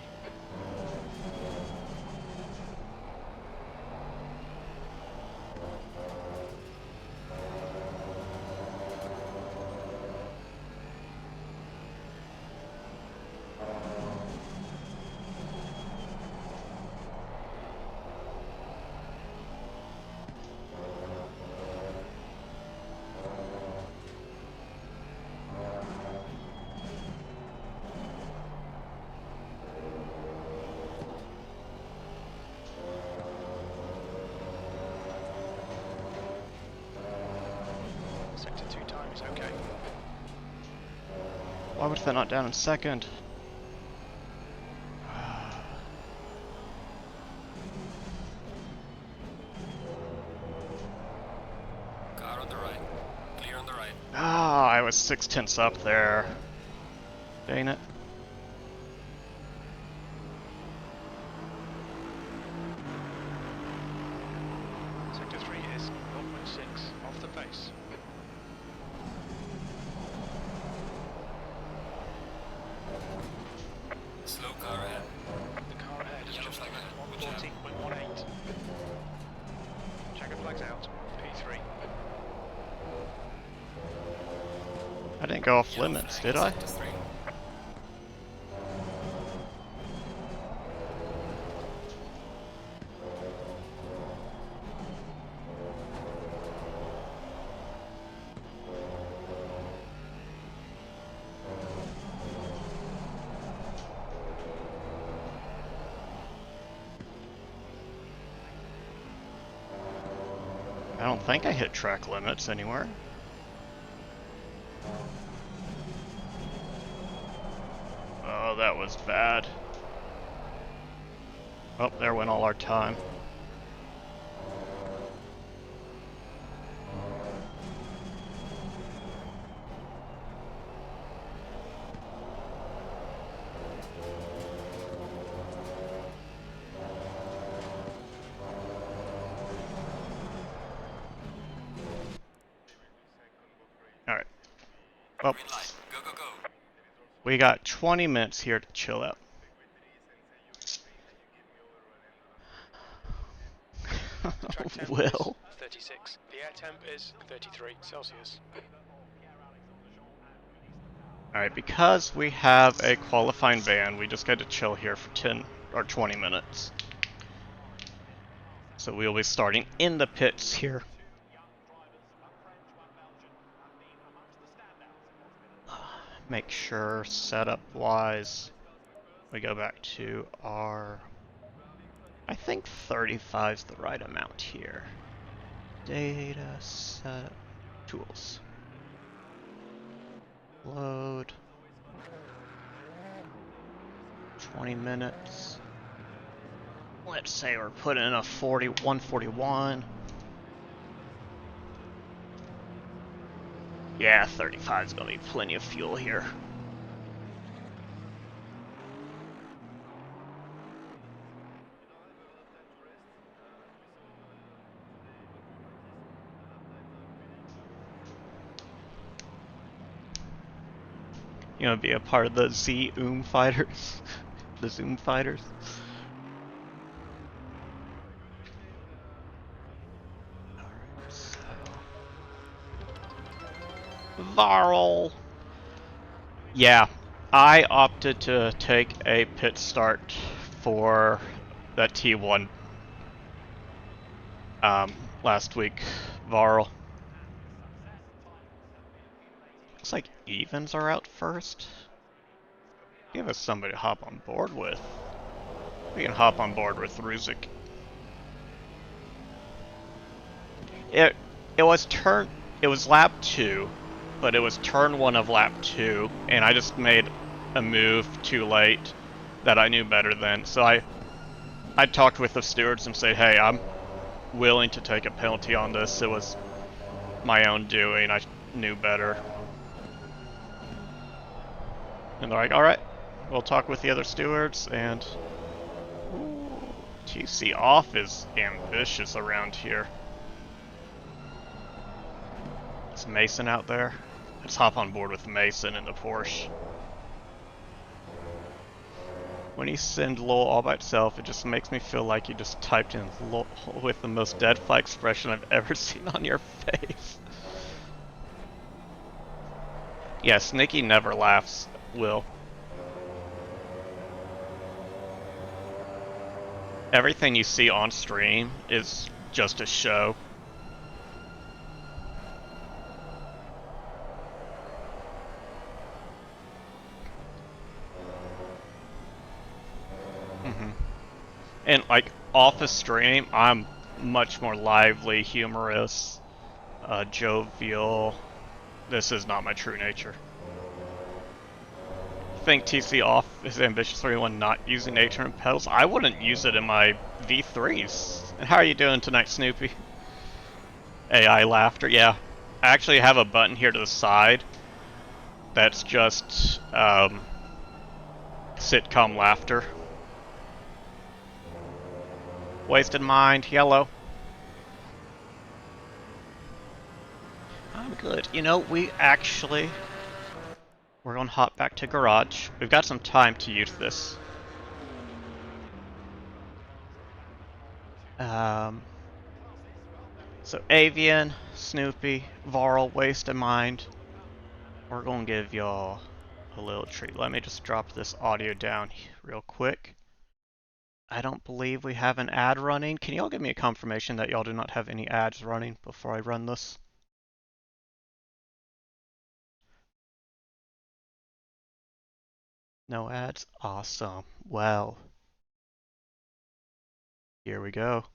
Sector 2 time is okay. Why was that not down in second? Car on the right. Clear on the right. Ah, I was 6/10 up there. Dang it. Sector 3 is 0.6 off the pace. Slow car ahead. The car ahead is Yellow just flag over ahead. 114.18. Checker flags out. P3. I didn't go off Yellow limits, flag did in I? sector 3. I don't think I hit track limits anywhere. Oh, that was bad. Oh, there went all our time. Alright. Well, Green light. Go, go, go. we got 20 minutes here to chill out. The track temp Will. is 36. The air temp is 33 Celsius. Alright, because we have a qualifying ban, we just got to chill here for 10 or 20 minutes. So we'll be starting in the pits here. Make sure setup-wise, we go back to our... I think 35 is the right amount here. Data setup tools. Load. 20 minutes. Let's say we're putting in a 141. Yeah, 35 is gonna be plenty of fuel here. You know, be a part of the Zoom fighters. The Zoom fighters. Alright, so... Varl! Yeah, I opted to take a pit start for that T1 last week, Varl. Looks like evens are out first. Give us somebody to hop on board with. We can hop on board with Ruzik. It was lap 2, but it was turn 1 of lap 2, and I just made a move too late that I knew better than. So I talked with the stewards and said, hey, I'm willing to take a penalty on this. It was my own doing. I knew better. And they're like, alright, we'll talk with the other stewards, and... Ooh, TC off is ambitious around here. Is Mason out there? Let's hop on board with Mason in the Porsche. When you send LOL all by itself, it just makes me feel like you just typed in LOL with the most deadfly expression I've ever seen on your face. Yeah, Snicky never laughs, Will. Everything you see on stream is just a show. And like off a stream, I'm much more lively, humorous, jovial. This is not my true nature. I think TC off is ambitious for anyone not using A-turn pedals. I wouldn't use it in my V3s. And how are you doing tonight, Snoopy? AI laughter, yeah. I actually have a button here to the side that's just sitcom laughter. Wasted mind, yellow. I'm good. You know, we're gonna hop back to garage. We've got some time to use this. So Avian, Snoopy, Varl, Wasted Mind. we're gonna give y'all a little treat. Let me just drop this audio down real quick. I don't believe we have an ad running. Can y'all give me a confirmation that y'all do not have any ads running before I run this? No ads? Awesome. Well, here we go.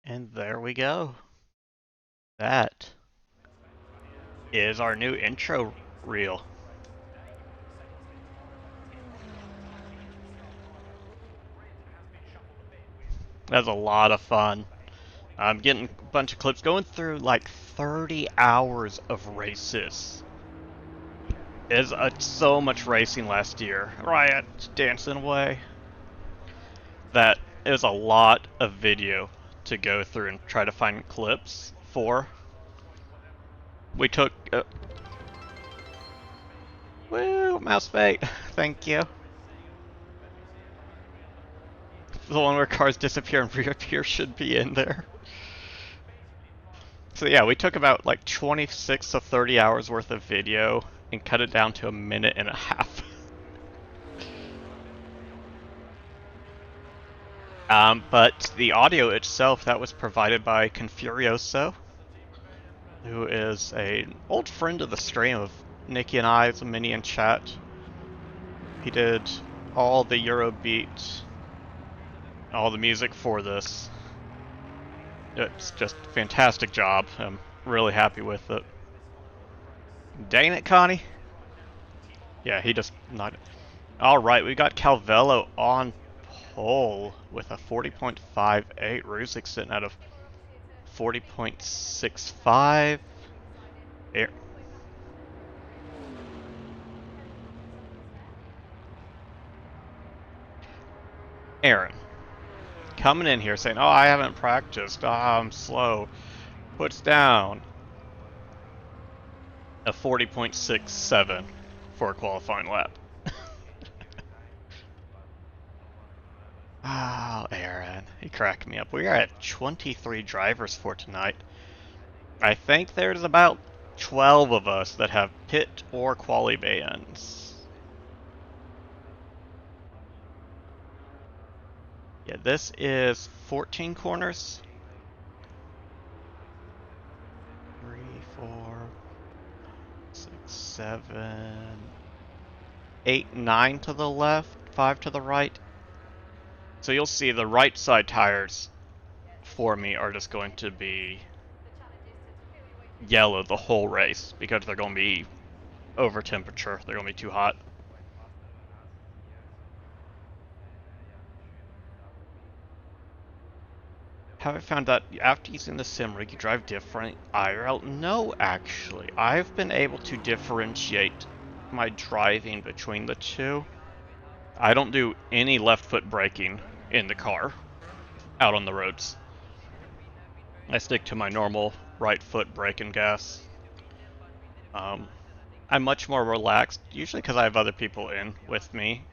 And there we go. That is our new intro reel. That's a lot of fun. I'm getting a bunch of clips going through like 30 hours of races. Is so much racing last year. Riot dancing away. That is a lot of video to go through and try to find clips for. We took woo, mouse bait. Thank you. The one where cars disappear and reappear should be in there. So yeah, we took about like 26 to 30 hours worth of video and cut it down to a minute and a half. But the audio itself, that was provided by Confurioso, who is an old friend of the stream of Nikki and I, a mini in chat. He did all the Eurobeat, all the music for this. It's just a fantastic job. I'm really happy with it. Dang it, Connie. Yeah, he just not. Alright, we got Calvello on pole with a 40.58. Rusick sitting out of 40.65. Aaron coming in here saying, oh, I haven't practiced. I'm slow. Puts down a 40.67 for a qualifying lap. Oh, Aaron. He cracked me up. We are at 23 drivers for tonight. I think there's about 12 of us that have pit or quali bans. Yeah, this is 14 corners. 3, 4, 6, 7, 8, 9 to the left, 5 to the right. So you'll see the right side tires for me are just going to be yellow the whole race because they're going to be over temperature. They're going to be too hot. Have I found that after using the simrig you drive different IRL? No, actually. I've been able to differentiate my driving between the two. I don't do any left foot braking in the car out on the roads. I stick to my normal right foot brake and gas. I'm much more relaxed, usually because I have other people in with me,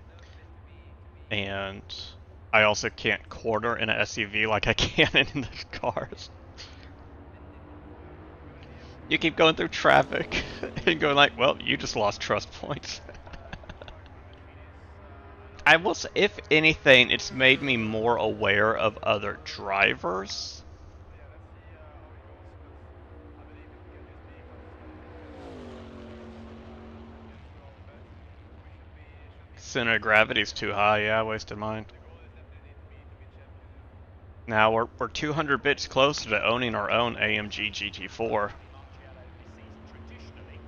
and I also can't corner in an SUV like I can in the cars. You keep going through traffic and going like, well, you just lost trust points. I will say, if anything, it's made me more aware of other drivers. Center of gravity's too high, yeah, wasted mine. Now we're 200 bits closer to owning our own AMG GT4.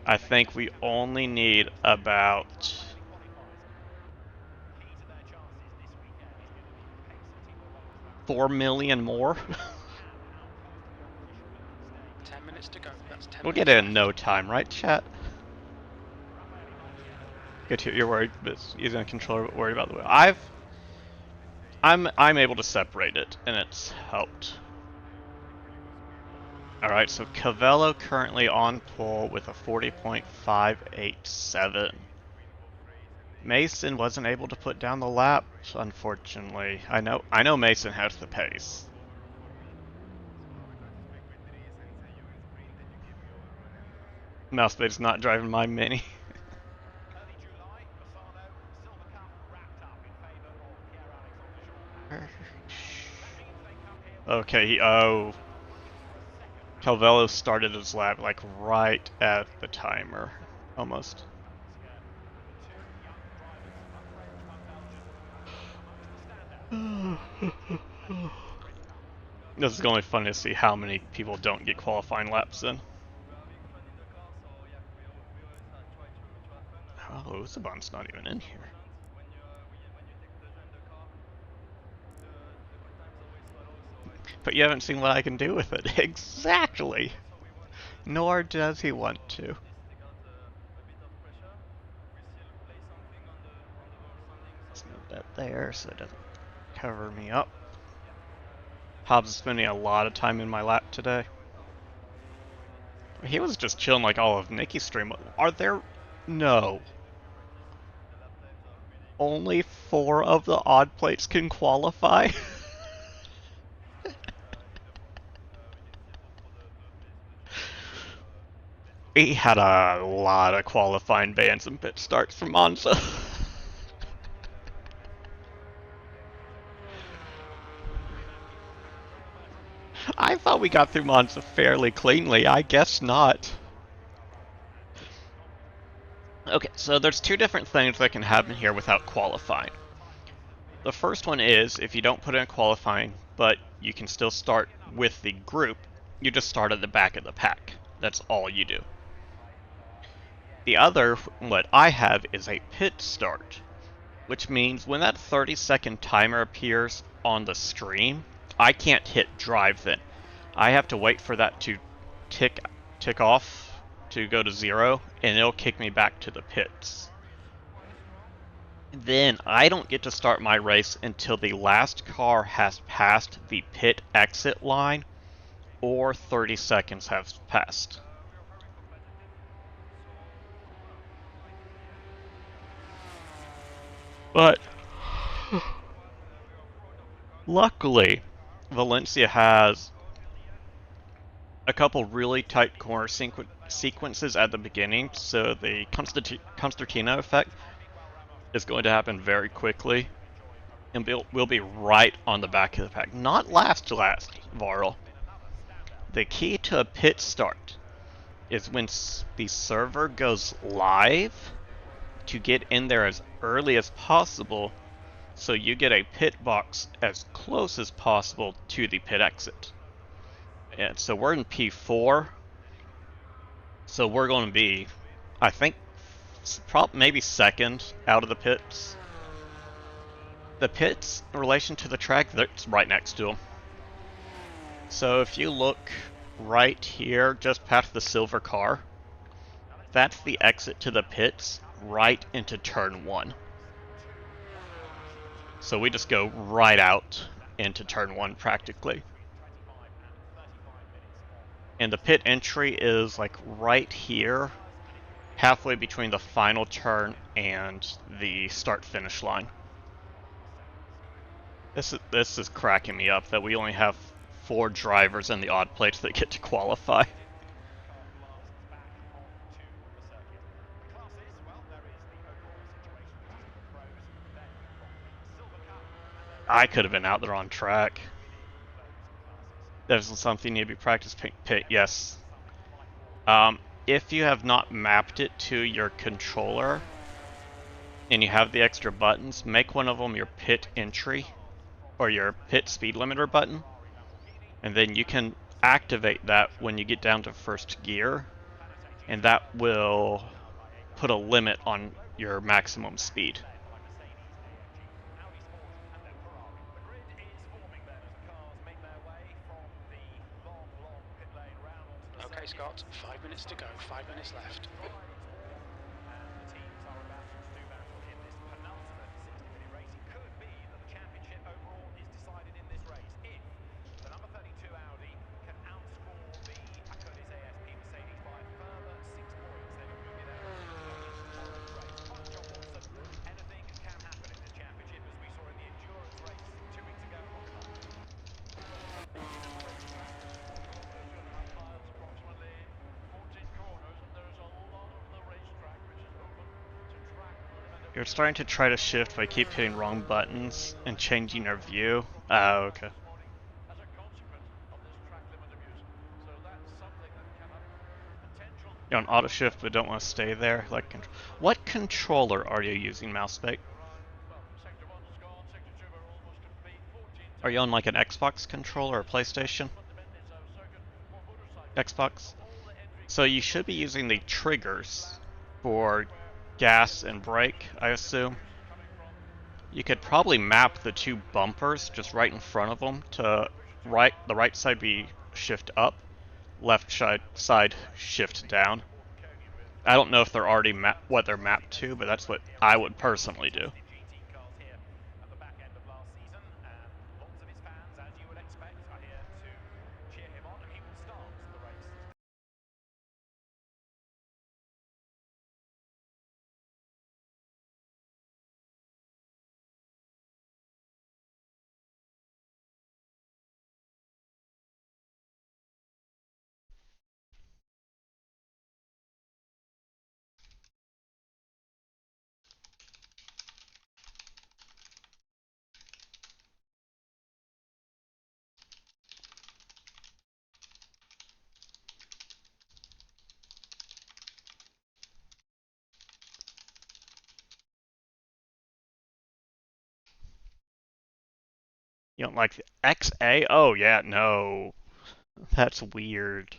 I think we only need about 4 million more. 10 minutes to go. That's 10 We'll minutes get it in left. no time, right, chat? Good to, you're worried, but using a controller, but worried about the wheel. I'm able to separate it, and it's helped. Alright, so Cavello currently on pole with a 40.587. Mason wasn't able to put down the laps, unfortunately. I know Mason has the pace. Mousebait's not driving my Mini. Okay, oh. Calvello started his lap like right at the timer. Almost. This is going to be fun to see how many people don't get qualifying laps in. Oh, Usaban's not even in here. But you haven't seen what I can do with it. Exactly! Nor does he want to. Let's move that there so it doesn't cover me up. Hobbs is spending a lot of time in my lap today. He was just chilling like all of Nikki's stream. Are there... No. Only 4 of the odd plates can qualify? He had a lot of qualifying bans and pit starts from Monza. I thought we got through Monza fairly cleanly. I guess not. Okay, so there's 2 different things that can happen here without qualifying. The first one is, if you don't put in qualifying, but you can still start with the group, you just start at the back of the pack. That's all you do. The other, what I have, is a pit start, which means when that 30-second timer appears on the stream, I can't hit drive then. I have to wait for that to tick off to go to 0, and it'll kick me back to the pits. Then I don't get to start my race until the last car has passed the pit exit line or 30 seconds have passed. But luckily, Valencia has a couple really tight corner sequences at the beginning, so the Constantino effect is going to happen very quickly, and we'll be right on the back of the pack. Not last, Varl. The key to a pit start is when the server goes live to get in there as early as possible, so you get a pit box as close as possible to the pit exit. And so we're in P4, so we're going to be, I think, maybe second out of the pits. The pits, in relation to the track, that's right next to them. So if you look right here, just past the silver car, that's the exit to the pits, right into turn 1. So we just go right out into turn 1 practically. And the pit entry is like right here, halfway between the final turn and the start-finish line. This is cracking me up that we only have 4 drivers in the odd plates that get to qualify. I could have been out there on track. There's something you need to be practice pit, yes. If you have not mapped it to your controller and you have the extra buttons, make one of them your pit entry or your pit speed limiter button, and then you can activate that when you get down to first gear, and that will put a limit on your maximum speed. Okay, Scott, 5 minutes to go, 5 minutes left. You're starting to try to shift by keep hitting wrong buttons and changing your view. Oh, okay. You're on auto shift but don't want to stay there. Like, what controller are you using, Mousespec? Are you on like an Xbox controller or PlayStation? Xbox? So you should be using the triggers for gas and brake, I assume. You could probably map the 2 bumpers just right in front of them to the right side be shift up, left side shift down. I don't know if they're already what they're mapped to, but that's what I would personally do. You don't like the XA? Oh yeah, no. That's weird.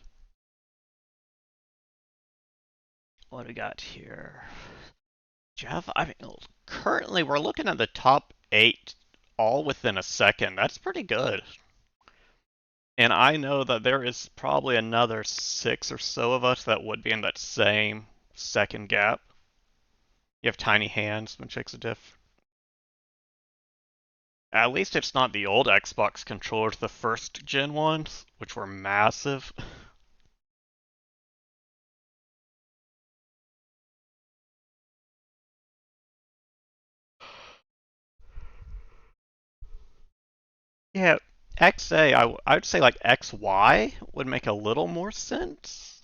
What do we got here? Jeff, I mean, currently we're looking at the top 8 all within a second. That's pretty good. And I know that there is probably another 6 or so of us that would be in that same second gap. You have tiny hands, which makes a diff. At least it's not the old Xbox controllers, the first gen ones, which were massive. Yeah, XA, I would say like XY would make a little more sense.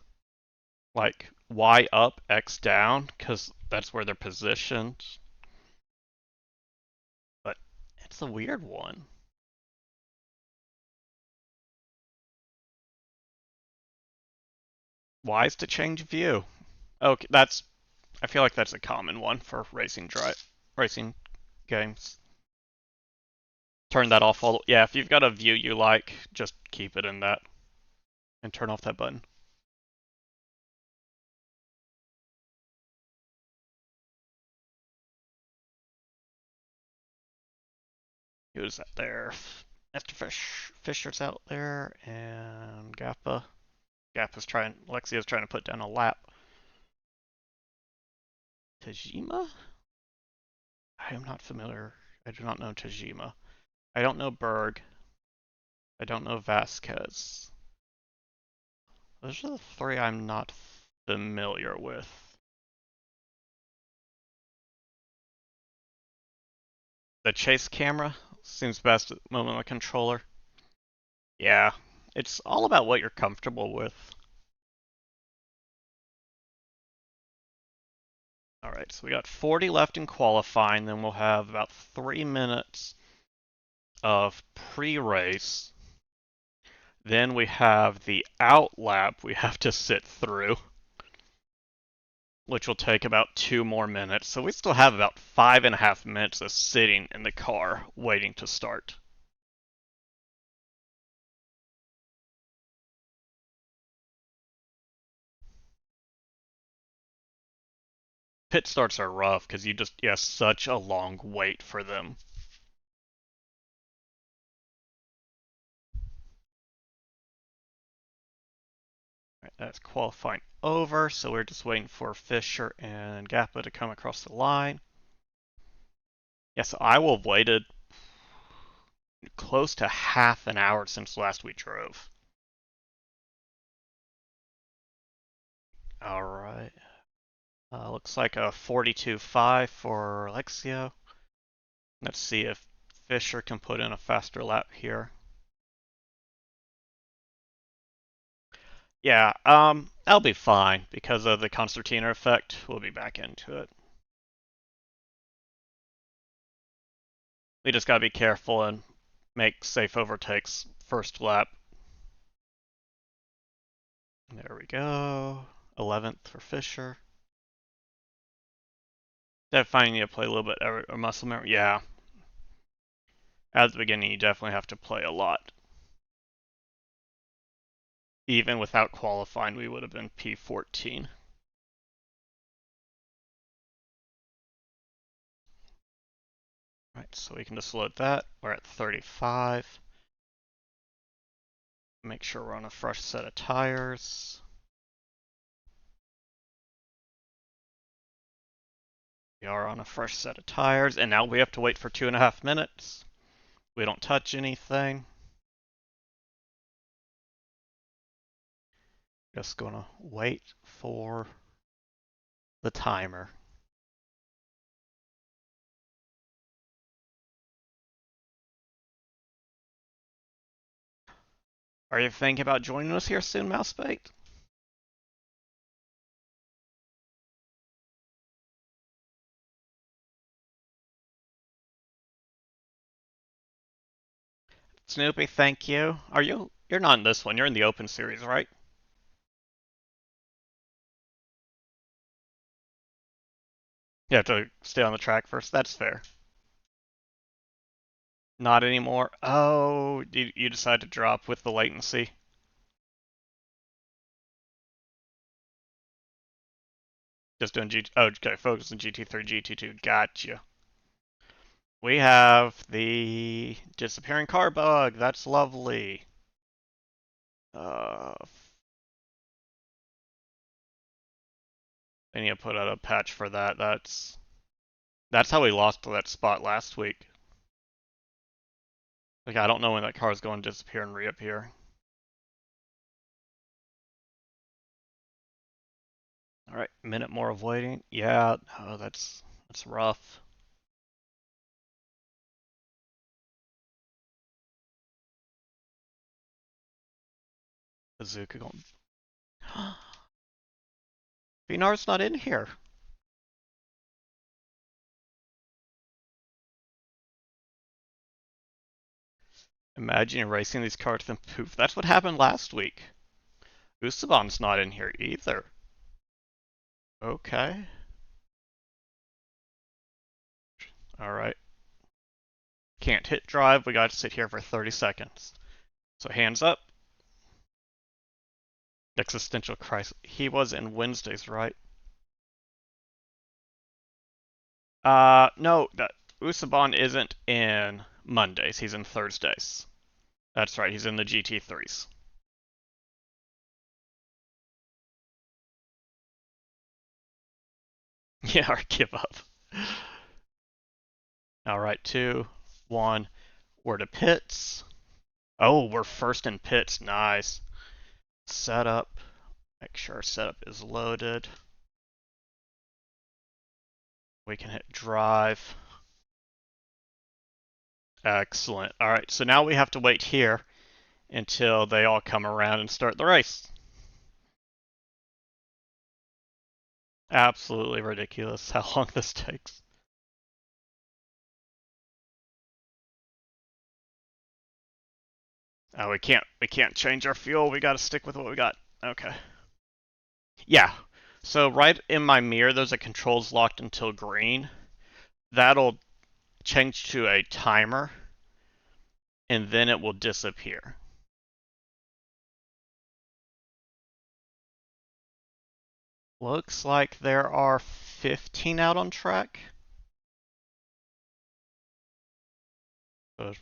Like Y up, X down, because that's where they're positioned. But it's a weird one. Y is to change view. Okay, I feel like that's a common one for racing games. Turn that off yeah, if you've got a view you like, just keep it in that and turn off that button. Who's that there? Mr. Fisher's out there, and Lexia's trying to put down a lap. Tajima? I am not familiar. I do not know Tajima. I don't know Berg. I don't know Vasquez. Those are the three I'm not familiar with. The chase camera seems best at the moment on the controller. Yeah, it's all about what you're comfortable with. Alright, so we got 40 left in qualifying, then we'll have about 3 minutes of pre-race. Then we have the out lap we have to sit through, which will take about 2 more minutes. So we still have about 5.5 minutes of sitting in the car waiting to start. Pit starts are rough because you have such a long wait for them. Right, that's qualifying over, so we're just waiting for Fisher and Gappa to come across the line. Yes, I will have waited close to half an hour since last we drove. Alright. Looks like a 42.5 for Alexio. Let's see if Fisher can put in a faster lap here. Yeah, that'll be fine because of the concertina effect. We'll be back into it. We just gotta be careful and make safe overtakes first lap. There we go. 11th for Fisher. Definitely need to play a little bit of muscle memory. Yeah. At the beginning, you definitely have to play a lot. Even without qualifying, we would have been P14. Right, so we can just load that. We're at 35. Make sure we're on a fresh set of tires. We are on a fresh set of tires, and now we have to wait for 2.5 minutes. We don't touch anything. Just gonna wait for the timer. Are you thinking about joining us here soon, Mousebait? Snoopy, thank you. You're not in this one, you're in the open series, right? You have to stay on the track first, that's fair. Not anymore. Oh, you decide to drop with the latency. Just doing oh, okay, focus on GT3, GT2, gotcha. We have the disappearing car bug, that's lovely. They need to put out a patch for that. That's how we lost that spot last week. Like, I don't know when that car is going to disappear and reappear. Alright, minute more of waiting. Yeah, oh, that's rough. Bazooka going. Vinar's not in here. Imagine erasing these cards and poof. That's what happened last week. Usaban's not in here either. Okay. Alright. Can't hit drive, we gotta sit here for 30 seconds. So hands up. Existential crisis. He was in Wednesdays, right? No, Usaban isn't in Mondays, he's in Thursdays. That's right, he's in the GT3s. Yeah, or give up. Alright, 2, 1. We're to pits. Oh, we're first in pits. Nice. Setup. Make sure our setup is loaded. We can hit drive. Excellent. Alright, so now we have to wait here until they all come around and start the race. Absolutely ridiculous how long this takes. Oh, we can't change our fuel. We gotta stick with what we got. Okay. Yeah. So right in my mirror, there's a controls locked until green. That'll change to a timer, and then it will disappear. Looks like there are 15 out on track.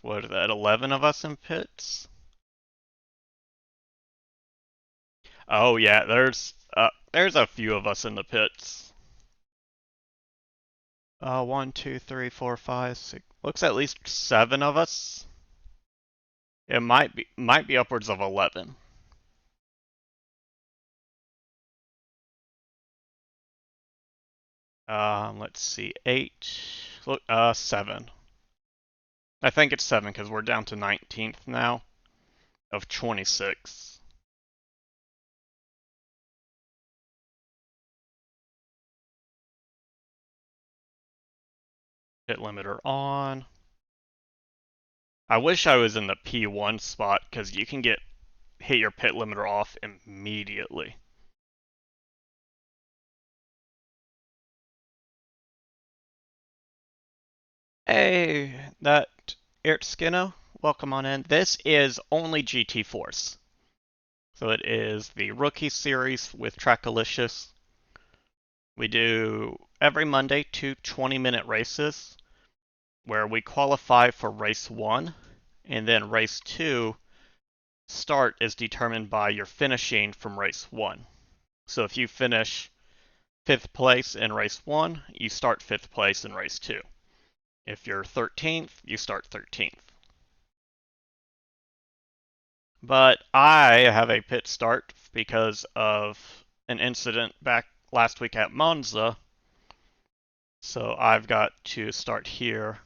What is that, 11 of us in pits? Oh yeah, there's a few of us in the pits. 1, 2, 3, 4, 5, 6. Looks at least 7 of us. It might be upwards of 11. Let's see, 8. Look, 7. I think it's 7 because we're down to 19th now of 26. Pit limiter on. I wish I was in the P1 spot because you can hit your pit limiter off immediately. Hey, that Eric Skinno, welcome on in. This is only GT4s. So it is the Rookie Series with Trackalicious. We do every Monday 2 20-minute races where we qualify for race 1, and then race 2 start is determined by your finishing from race 1. So if you finish 5th place in race 1, you start 5th place in race 2. If you're 13th, you start 13th. But I have a pit start because of an incident back last week at Monza. So I've got to start here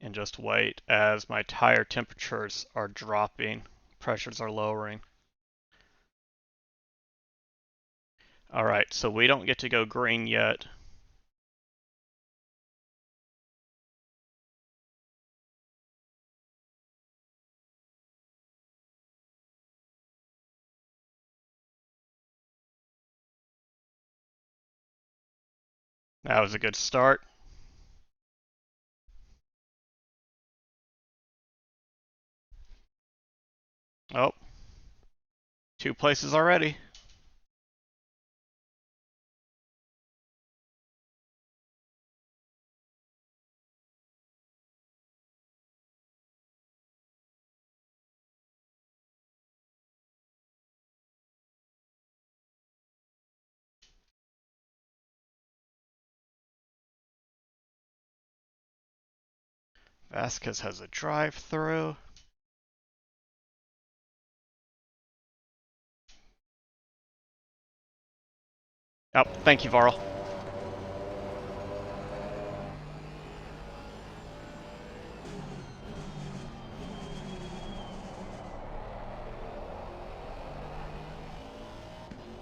and just wait as my tire temperatures are dropping, pressures are lowering. Alright, so we don't get to go green yet. That was a good start. Oh, 2 places already. Vasquez has a drive-through. Oh, thank you, Varl.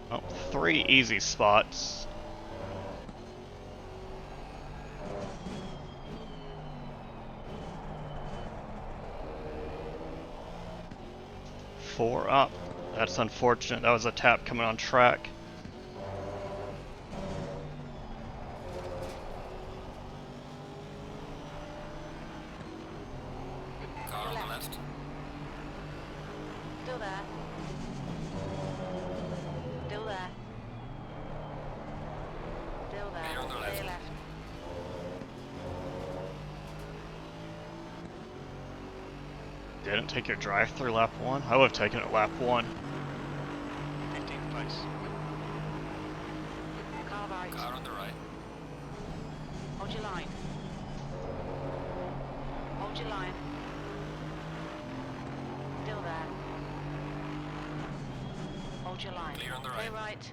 Oh, 3 easy spots. Four up. That's unfortunate. That was a tap coming on track. Car on the left. Still there. Still there. Still there. Clear on the Clear left. left. Didn't take your drive-through lap 1? I would have taken it lap 1. 15th place. Car right. Car on the right. Hold your line. Hold your line. Still there. Hold Hold your line. Clear on the Clear right. right.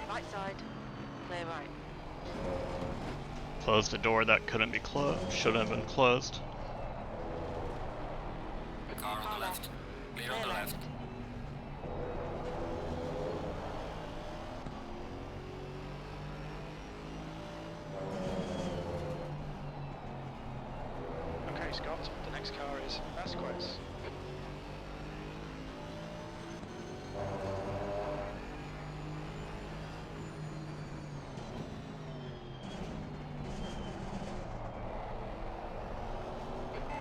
Right side. Clear right. Closed a door that couldn't be closed. Shouldn't have been closed. Car on Car the left. Clear on Clear the left. left. Okay, Scott, the next car is Vasquez.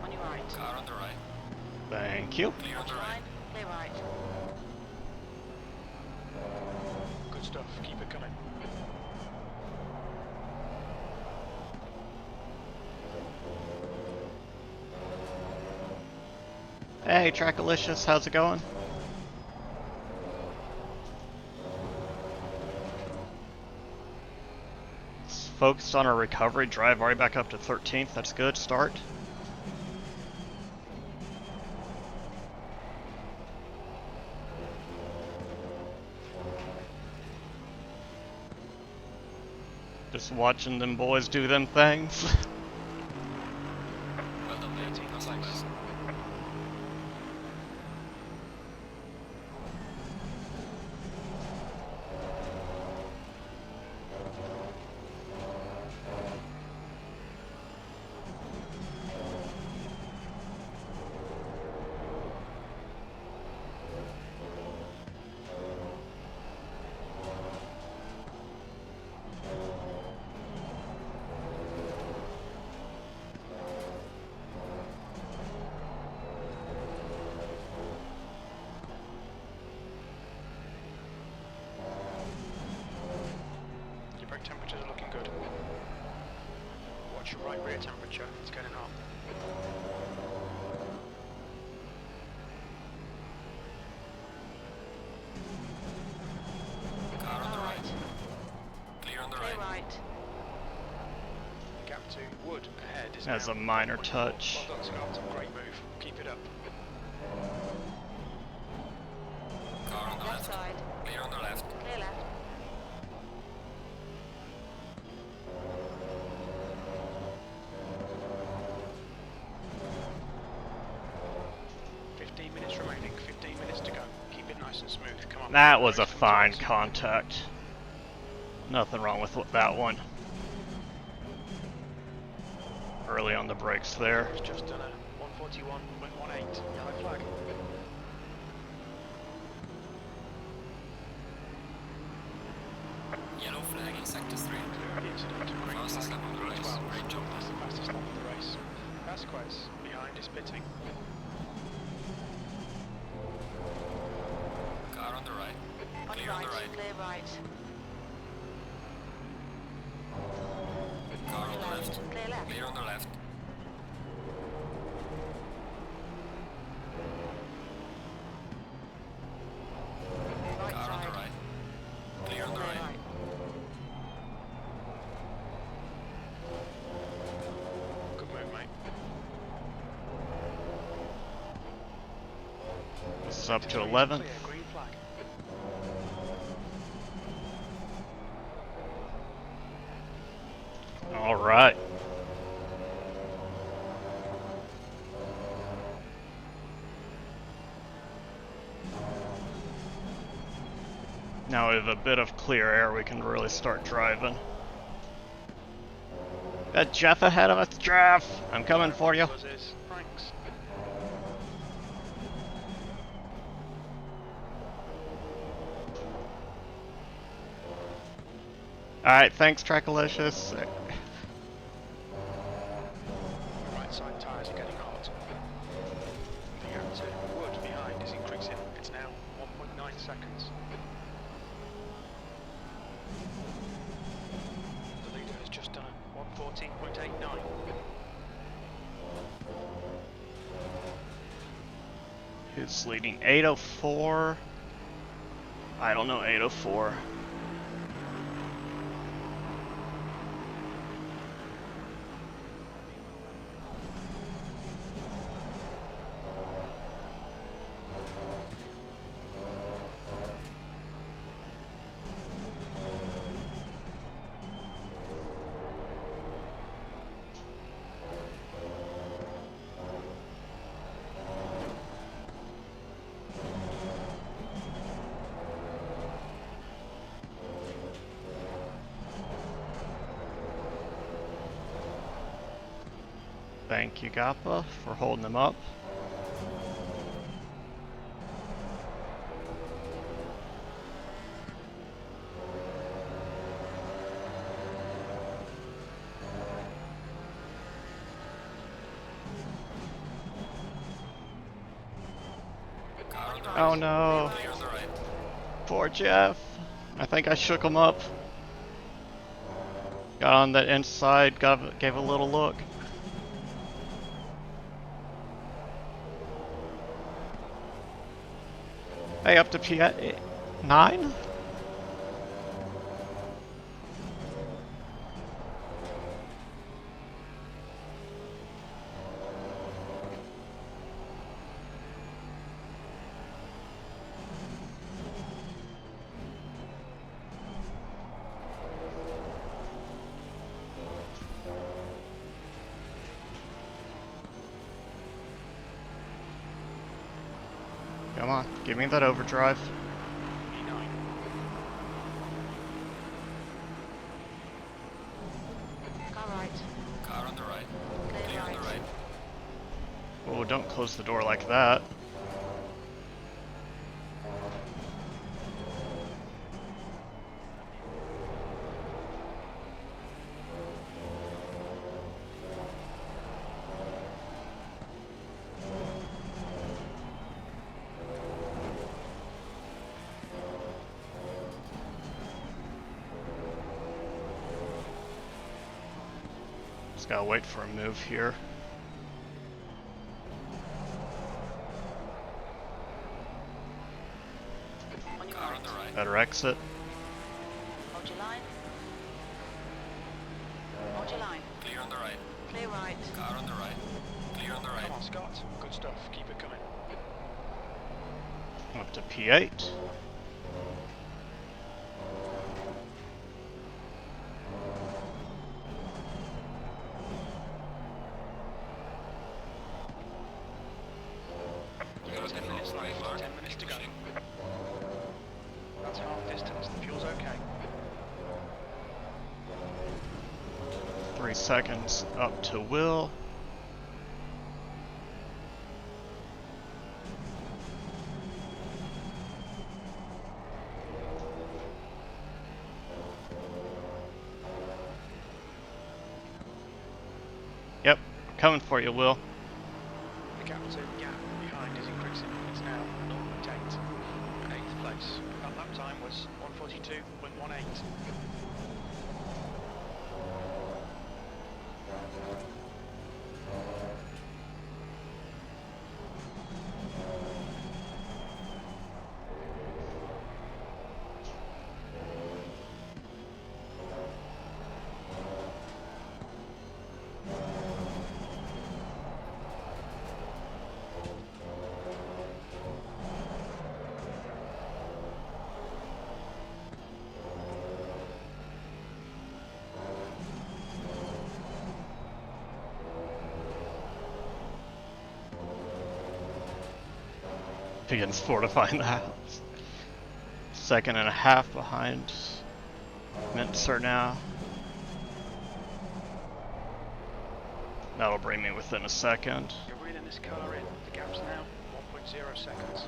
On your right. Car on the right. Thank you. Clear on Hold the your right. line. Clear right. Good stuff, keep it coming. Hey, Trackalicious, how's it going? Focused on our recovery, drive right back up to 13th, that's good, start. Just watching them boys do them things. Well done, mate. 18th That's the place. best. Your brake temperatures are looking good. Watch your right rear temperature, it's getting hot. Car on On the the right. right. Clear on the Clear right. right. The gap to Wood ahead is As now a minor 1.4. touch. Well done, Scott, great move. Keep it up. Car on the Left left. side. Clear on the left. Clear left. Minutes remaining, 15 minutes to go. Keep it nice and smooth, come on. That was a Race comes fine race. contact. Nothing wrong with that one. Early on the brakes there. It's just done a 141.18 yellow flag. Yellow flag in sector 3. Clear of the incident, green Fastest flag, lap of the race. 12. Great job, That's mate. the fastest lap of the race. Vasquez, behind is pitting. Car on the right. On Clear your on the right. right. Clear right. Car on the left. Clear left. Clear on the left. Right Car on side. the right. Clear on the Clear right. right. Good move, mate. This is up to Sector 3 is 11th. clear, green flag. All right. Now we have a bit of clear air, we can really start driving. Got Jeff ahead of us, Jeff! I'm coming for you. Buzzes, Franks. Alright, thanks Trackalicious. Right side tyres are getting hot. The gap to Wood behind is increasing. It's now 1.9 seconds. The leader has just done a 114.89. Who's leading? 804. I don't know 804. Thank you, Gappa, for holding them up. Car on the Oh right. no. Clear on the right. Poor Jeff. I think I shook him up. Got on the inside, gave a little look. Hey, up to P9? Come on, give me that overdrive. E9. Car right. Car on the right. Clear Clear on right. the right. Oh, don't close the door like that. Just gotta wait for a move here. On your Car right. on the right. Better exit. Hold your line. Hold your line. Clear on the right. Clear right. Car on the right. Clear on the right. Come on, Scott. Good stuff. Keep it coming. Up to P8. We got 10 the minutes halfway left. mark. 10 minutes to go. Pushing. That's half distance. The fuel's okay. 3 seconds up to Will. Yep, coming for you, Will. The gap behind is increasing. It's now 0.8. And 8th place. That lap time was 1:42.18. Begins fortifying the house. 2.5 behind Mincer now. That'll bring me within a second. You're reeling this car in. The gap's now 1.0 seconds.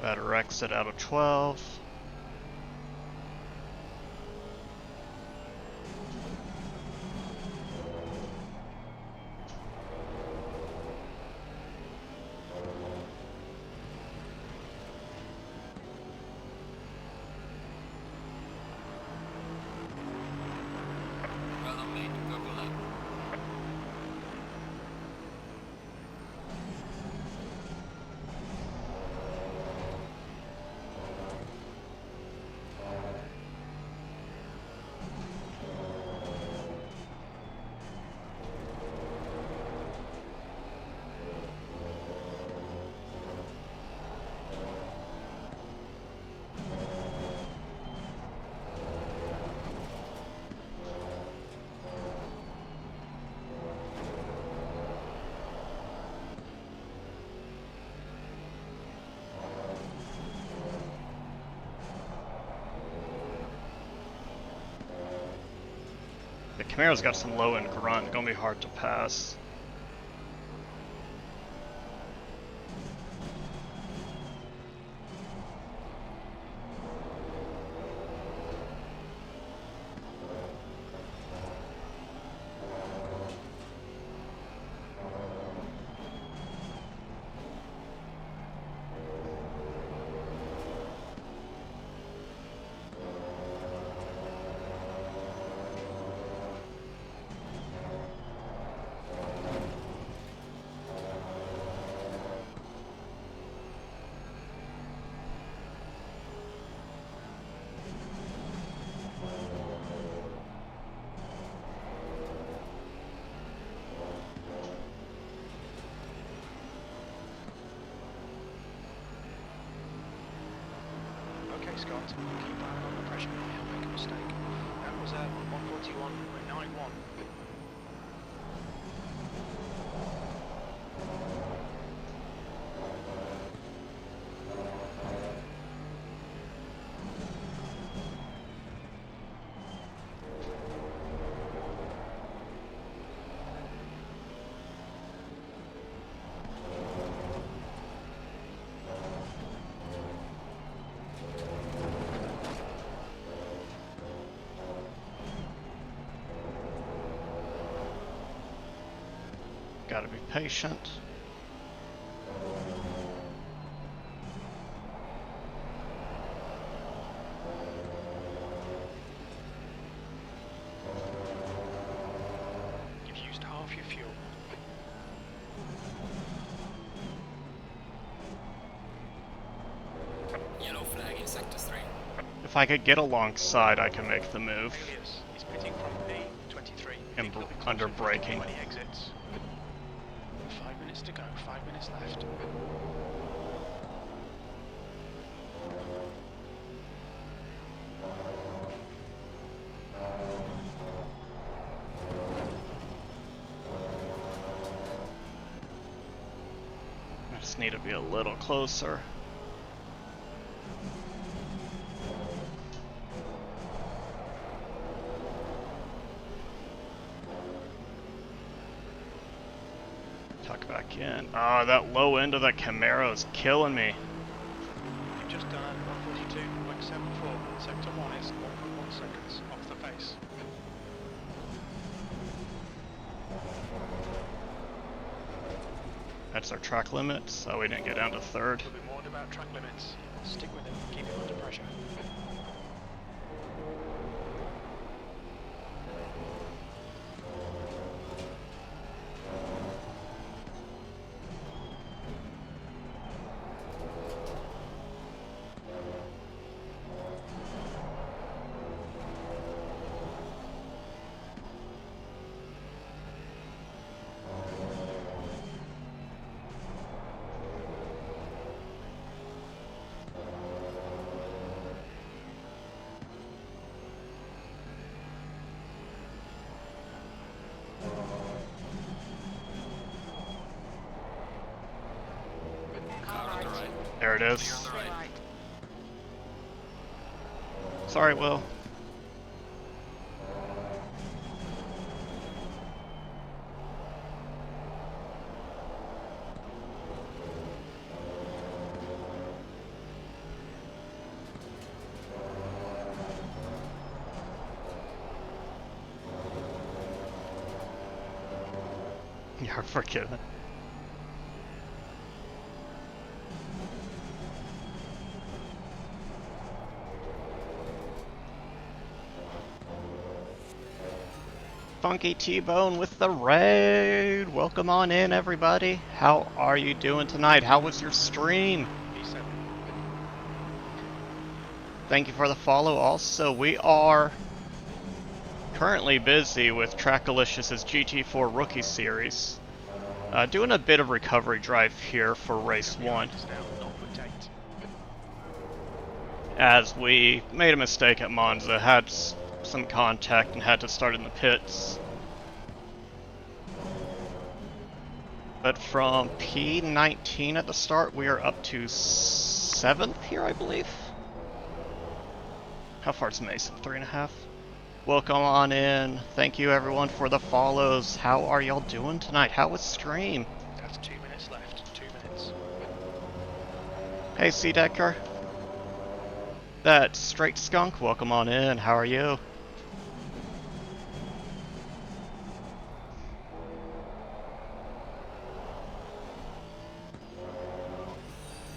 Better exit out of 12. Well done, mate. Purple line. The Camaro's got some low end grunt, gonna be hard to pass. Okay, Scott, keep an eye on the pressure. You'll make a mistake. That was 141.91. Gotta be patient. You've used half your fuel. Yellow flag in sector 3. If I could get alongside, I can make the move. Alias, he's pitting from P23. And He'll be under closing braking. when he exits. 5 minutes to go, 5 minutes left. I just need to be a little closer. Tuck back in. Ah, that low end of that Camaro is killing me. You've just done 142.74. Sector 1 is 1.1 seconds off the pace. That's our track limit, so we didn't get down to third. We'll be warned about track limits. Stick with him, keep him under pressure. Car on the right. There it Clear on is. the right. Right. Sorry, Will. You're forgiven. Funky T-Bone with the raid. Welcome on in, everybody. How are you doing tonight? How was your stream? P7. Thank you for the follow. Also, we are currently busy with Trackalicious's GT4 Rookie Series. Doing a bit of recovery drive here for race 1, It's now 0.8. as we made a mistake at Monza, had some contact and had to start in the pits. But from P19 at the start, we are up to 7th here, I believe. How far is Mason? 3.5? Welcome on in. Thank you everyone for the follows. How are y'all doing tonight? How was stream? That's 2 minutes left. 2 minutes. Hey C Decker. That straight skunk, welcome on in. How are you?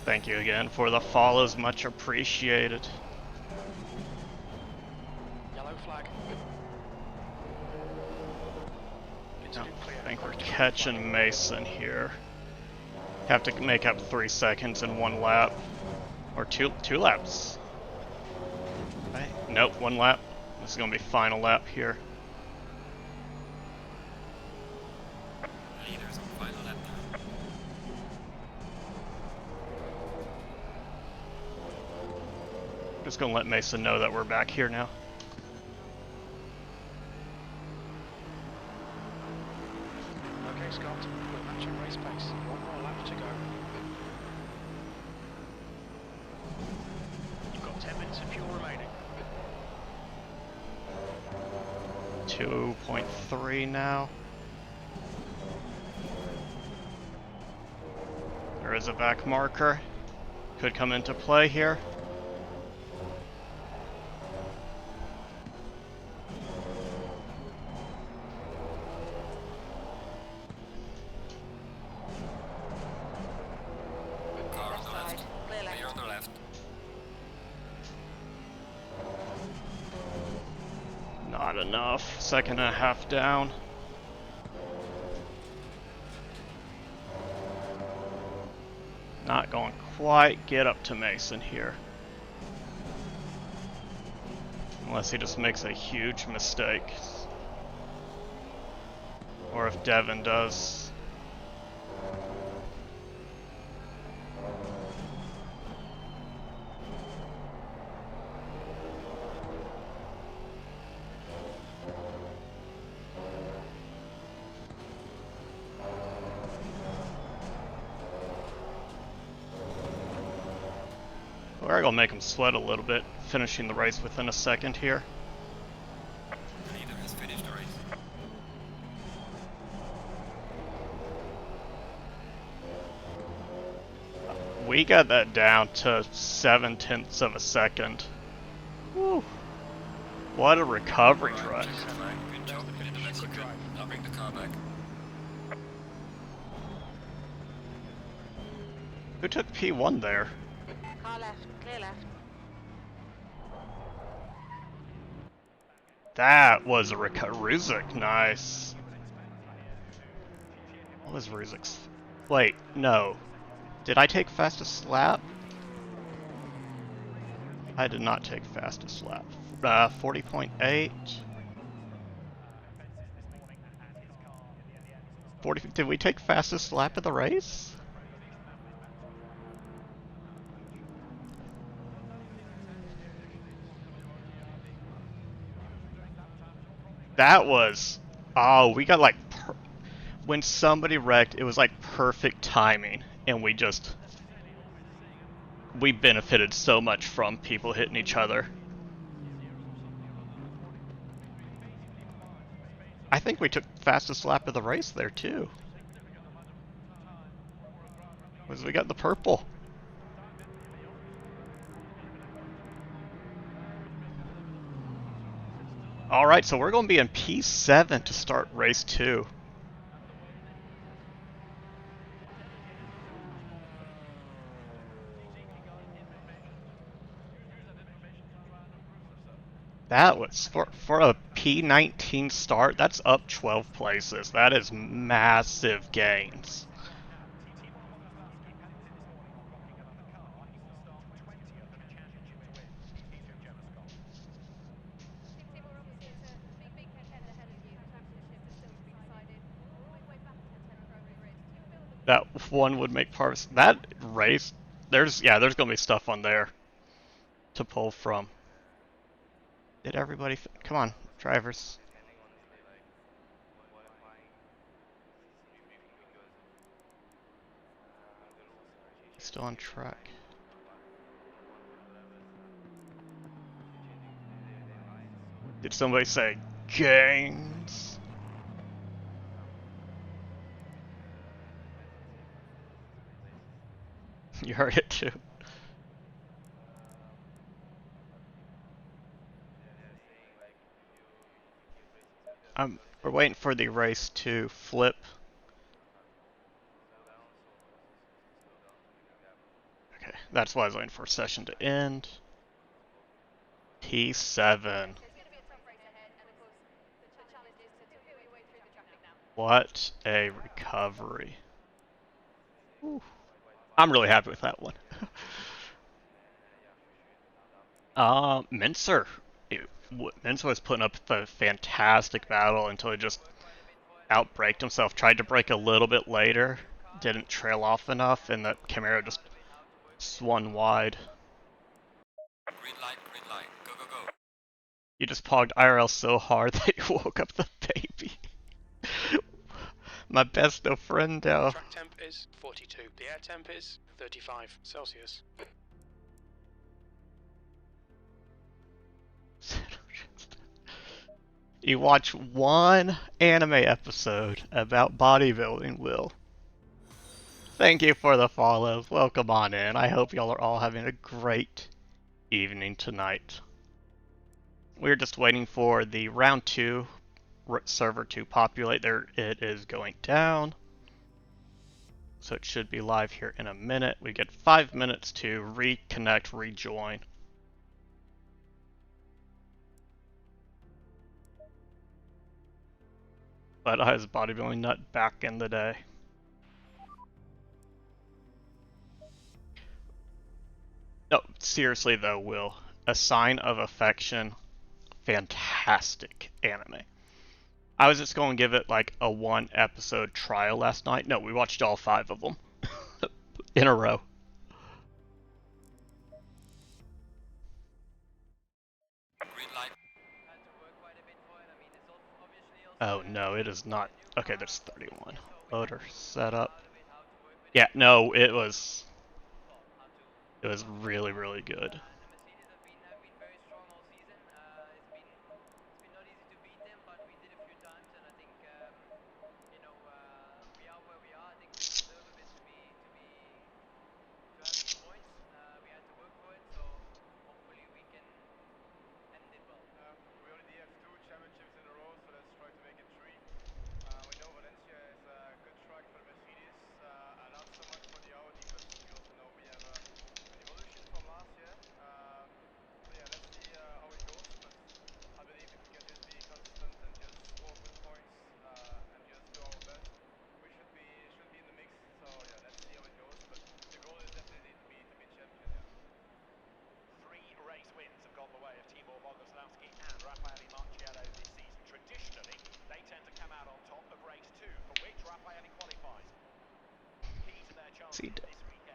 Thank you again for the follows, much appreciated. Yellow flag. I Incident clear. think we're Back to green catching flag. Mason here. Have to make up 3 seconds in 1 lap. Or two laps. Right. Nope, 1 lap. This is gonna be final lap here. Leaders on final lap. Just gonna let Mason know that we're back here now. Okay, Scott. We're matching race pace. 1 more lap to go. You've got 10 minutes of fuel remaining. 2.3 now. There is a back marker. Could come into play here. Car on Left the side. left. Clear Clear left. on the left. Not enough. 2.5 down. Not going quite get up to Mason here. Unless he just makes a huge mistake. Or if Devin does. We're gonna make him sweat a little bit, finishing the race within a second here. The leader has finished the race. We got that down to 7/10 of a second. Woo. What a recovery Alright, drive. check the flag. Good job. You did the best you could. Now bring the car back. Who took P1 there? Car left. Clear left. That was a Ruzik, nice. What was Ruzik's? Wait, no. Did I take fastest lap? I did not take fastest lap. 40.8. 40. Did we take fastest lap of the race? That was. Oh, we got like. When somebody wrecked, it was like perfect timing, and we benefited so much from people hitting each other. I think we took fastest lap of the race there too. Was we got the purple. Alright, so we're going to be in P7 to start race 2. That was, for a P19 start, that's up 12 places. That is massive gains. That one would make parts. That race, there's gonna be stuff on there to pull from. Did everybody? Come on, drivers. Still on track. Did somebody say gains? You heard it too. We're waiting for the race to flip. Okay, that's why I was waiting for session to end. P7. What a recovery. Whew. I'm really happy with that one. Mincer. Mincer was putting up a fantastic battle until he just outbraked himself. Tried to brake a little bit later, didn't trail off enough, and the Camaro just swung wide. Green light, go, go, go. You just pogged IRL so hard that you woke up the baby. My best of friend now. Track temp is 42. The air temp is 35 Celsius. You watch one anime episode about bodybuilding, Will. Thank you for the follows. Welcome on in. I hope y'all are all having a great evening tonight. We're just waiting for the round 2 server to populate. There it is going down. So it should be live here in a minute. We get 5 minutes to reconnect, rejoin. But I was a bodybuilding nut back in the day. No, seriously though, Will. A Sign of Affection, fantastic anime. I was just going to give it like a 1-episode trial last night. No, we watched all 5 of them in a row. Green light. Oh no, it is not. Okay, there's 31. Motor setup. Yeah, no, it was really, really good.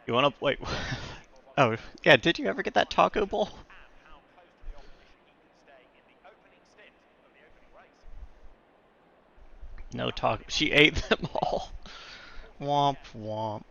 You wanna wait? Oh, yeah. Did you ever get that taco bowl? No taco. She ate them all. Womp womp.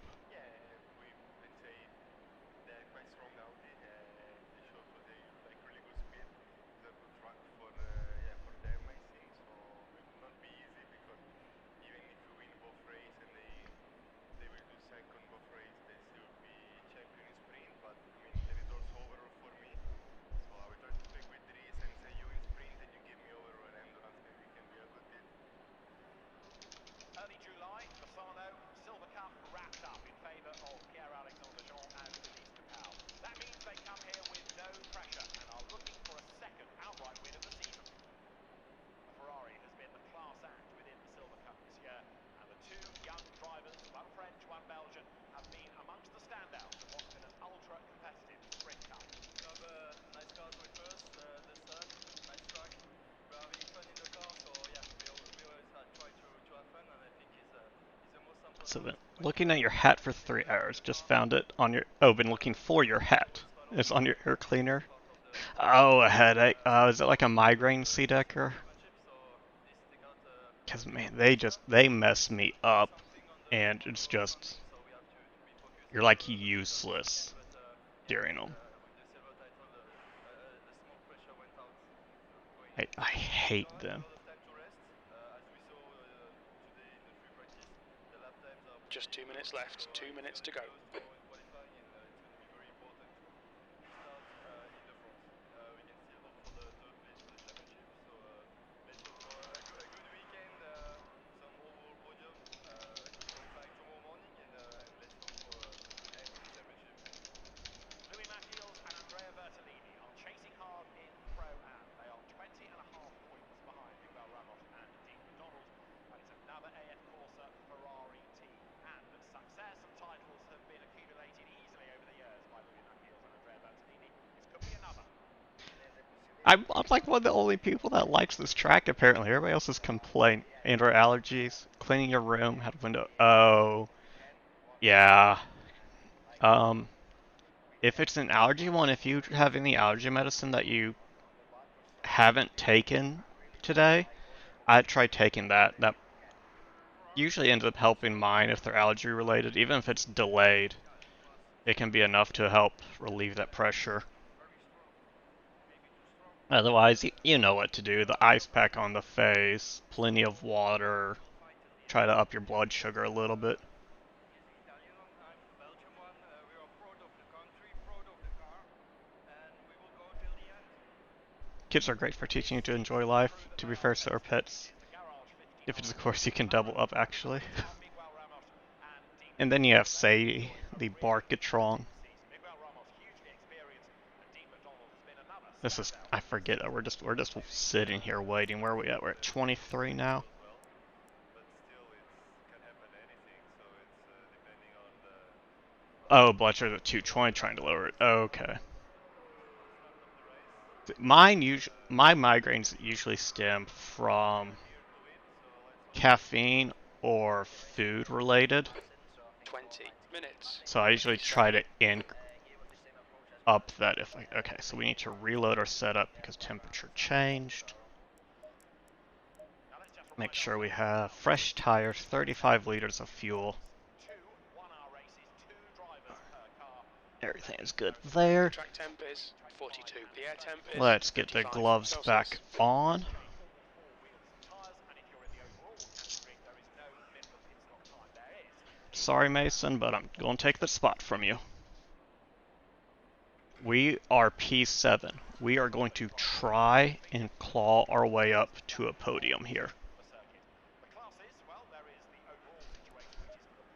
So been looking at your hat for 3 hours. Just found it on your. Oh, been looking for your hat. It's on your air cleaner. Oh, a headache. Is it like a migraine Seedecker? Cause man, they mess me up, and it's just you're like useless during them. I hate them. Just 2 minutes left, 2 minutes to go. I'm like one of the only people that likes this track apparently. Everybody else is complaining. Indoor allergies, cleaning your room, had a window. Oh, yeah. Um, if it's an allergy one, if you have any allergy medicine that you haven't taken today, I'd try taking that. That usually ends up helping mine if they're allergy related, even if it's delayed. It can be enough to help relieve that pressure. Otherwise, you know what to do. The ice pack on the face, plenty of water, try to up your blood sugar a little bit. Kids are great for teaching you to enjoy life. To be fair, so are pets. If it's a course, you can double up, actually. And then you have Sadie, the Barkatron. This is, I forget, we're just sitting here waiting. Where are we at? We're at 23 now. Oh, blood sugar at 220, trying to lower it. Okay. My migraines usually stem from caffeine or food related. 20 minutes. So I usually try to up that if I, okay, so we need to reload our setup because temperature changed. Make sure we have fresh tires, 35 liters of fuel. Everything is good there. Track temp is 42. The air temp is Let's get the 35 gloves Celsius. back on. Sorry, Mason, but I'm going to take the spot from you. We are P7. We are going to try and claw our way up to a podium here.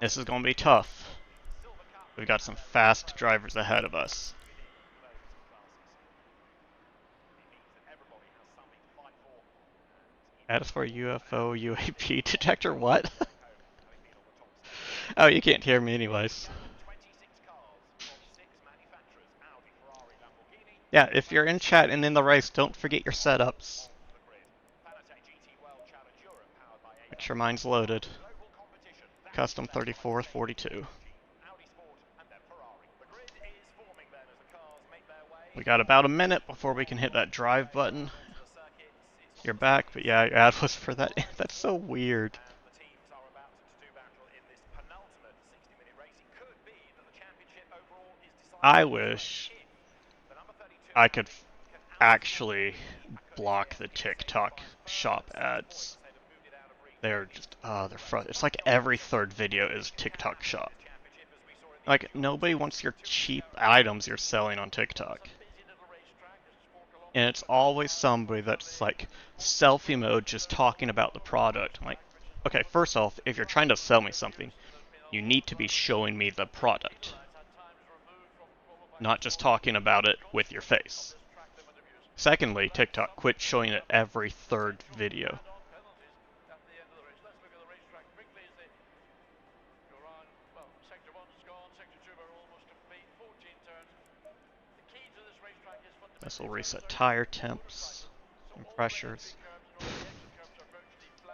This is going to be tough. We've got some fast drivers ahead of us. As for UFO UAP detector, what? Oh, you can't hear me anyways. Yeah, if you're in chat and in the race, don't forget your setups. Make sure mine's loaded. Custom 34, 42. We got about a minute before we can hit that drive button. You're back, but yeah, your ad was for that. That's so weird. I wish I could actually block the TikTok shop ads. They're just, it's like every third video is TikTok shop. Like, nobody wants your cheap items you're selling on TikTok. And it's always somebody that's like selfie mode just talking about the product. I'm like, okay, first off, if you're trying to sell me something, you need to be showing me the product. Not just talking about it with your face. Secondly, TikTok, quit showing it every third video. This will reset tire temps and pressures.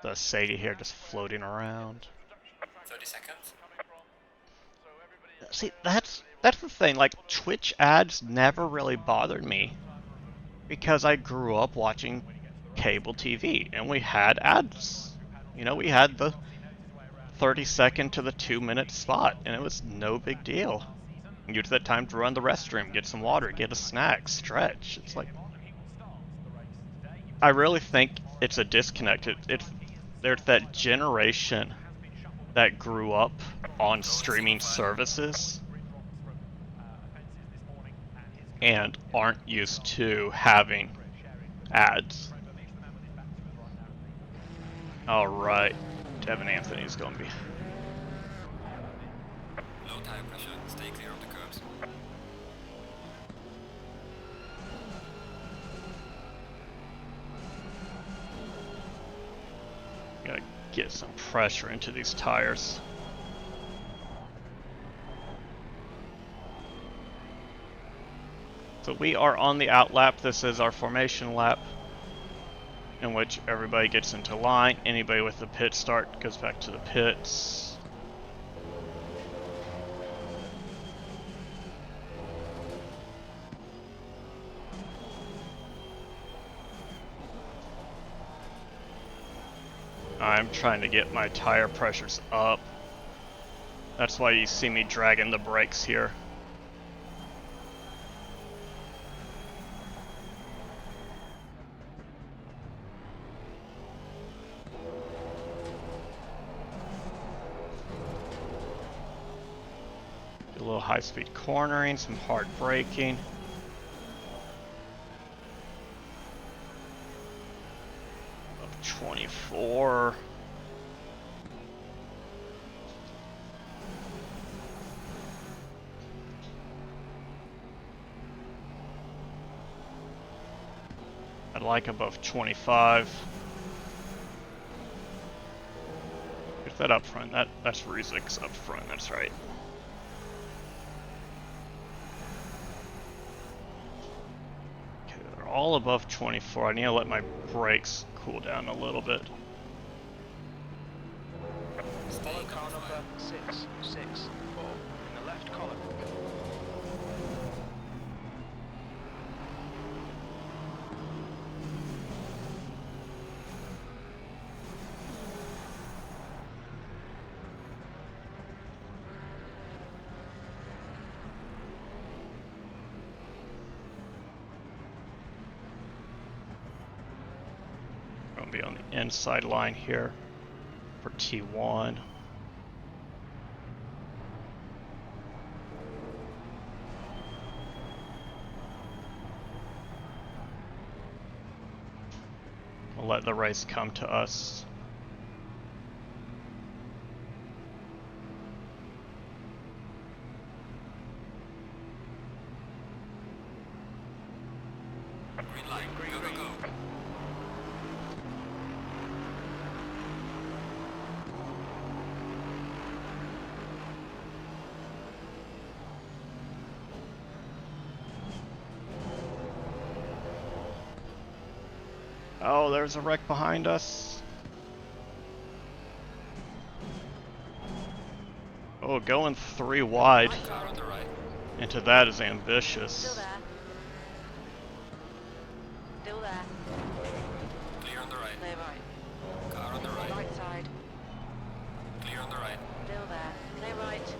The Sadie here just floating around. 30 seconds. See, that's the thing. Like, Twitch ads never really bothered me because I grew up watching cable TV and we had ads. You know, we had the 30-second to the 2-minute spot, and it was no big deal. Use that time to run the restroom, get some water, get a snack, stretch. It's like, I really think it's a disconnect. There's that generation that grew up on streaming services and aren't used to having ads. Alright, Devin Anthony's gonna be. Low tire pressure. Stay clear of the curbs. Gotta get some pressure into these tires. So we are on the out lap. This is our formation lap, in which everybody gets into line. Anybody with the pit start goes back to the pits. I'm trying to get my tire pressures up. That's why you see me dragging the brakes here. A little high-speed cornering, some hard braking. Up 24. I'd like above 25. Get that up front. That's Ruzik's up front. That's right. Okay, they're all above 24. I need to let my brakes cool down a little bit. Stay Car cover number 664 in the left column. Gonna be on the inside line here for T1. We'll let the race come to us. green light. Go, go, go. Oh, there's a wreck behind us. Oh, going 3 wide Car on the right. into that is Still ambitious. there. Still there. Clear on the right. Clear right. Car on the right. Right side. Clear on the right. Still there. Clear right.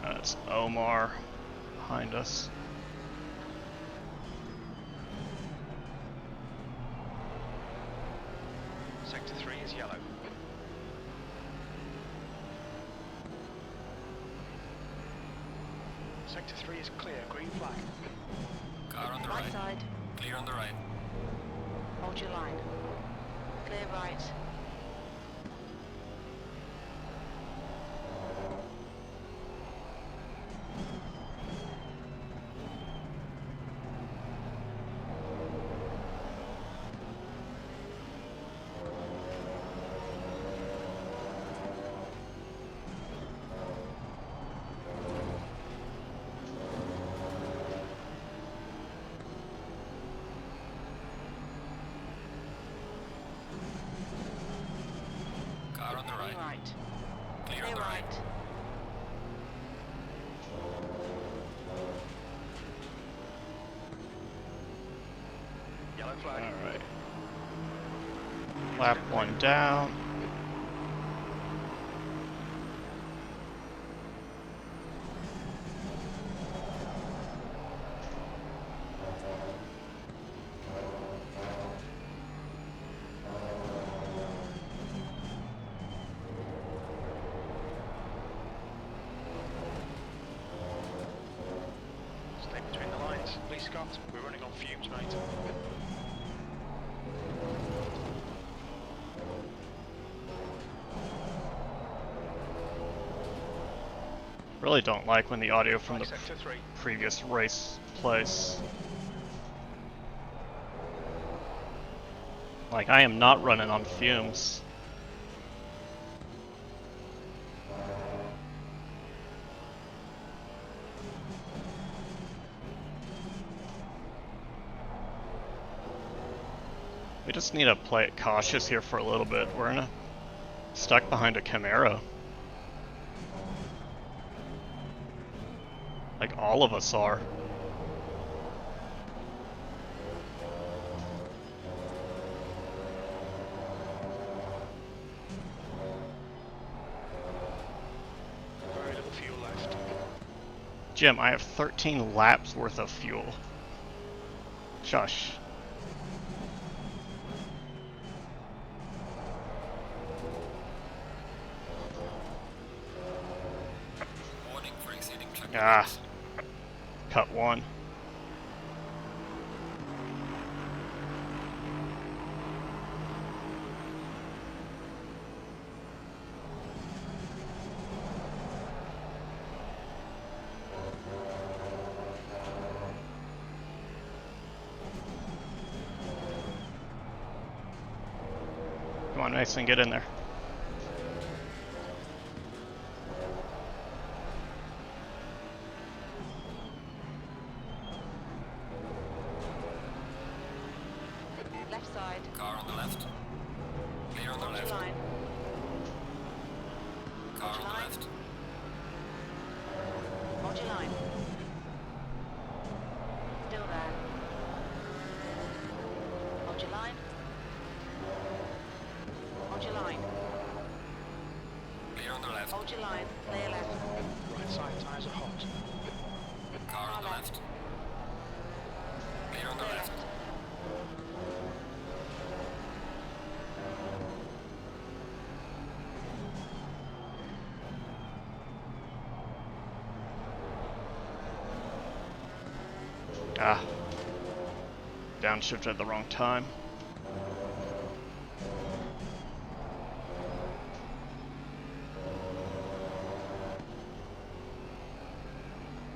That's Omar behind us. Sector 3 is yellow. Sector 3 is clear, green flag. Car on the Right right. side. Clear on the right. Hold your line. Clear right. Car on the Green right. right. Clear on Clear the right. right. Yellow flag. Alright. Lap 1 down. fumes, mate. Really don't like when the audio from Flight the sector 3. previous race plays. Like, I am not running on fumes. We just need to play it cautious here for a little bit. We're stuck behind a Camaro. Like, all of us are. Very little fuel left. Jim, I have 13 laps worth of fuel. Shush. Warning for exceeding track Ah. limits. Cut one. Come on, Mason, get in there. Left side. Car on the left. Clear on the Hold your left. line. Car Hold on your the line. left. Hold your line. Still there. Hold your line. Hold your line. Clear on the left. Hold your line. Clear left. Right side tyres are hot. Car on the left. Clear on the Clear left. left. Ah. Downshift at the wrong time.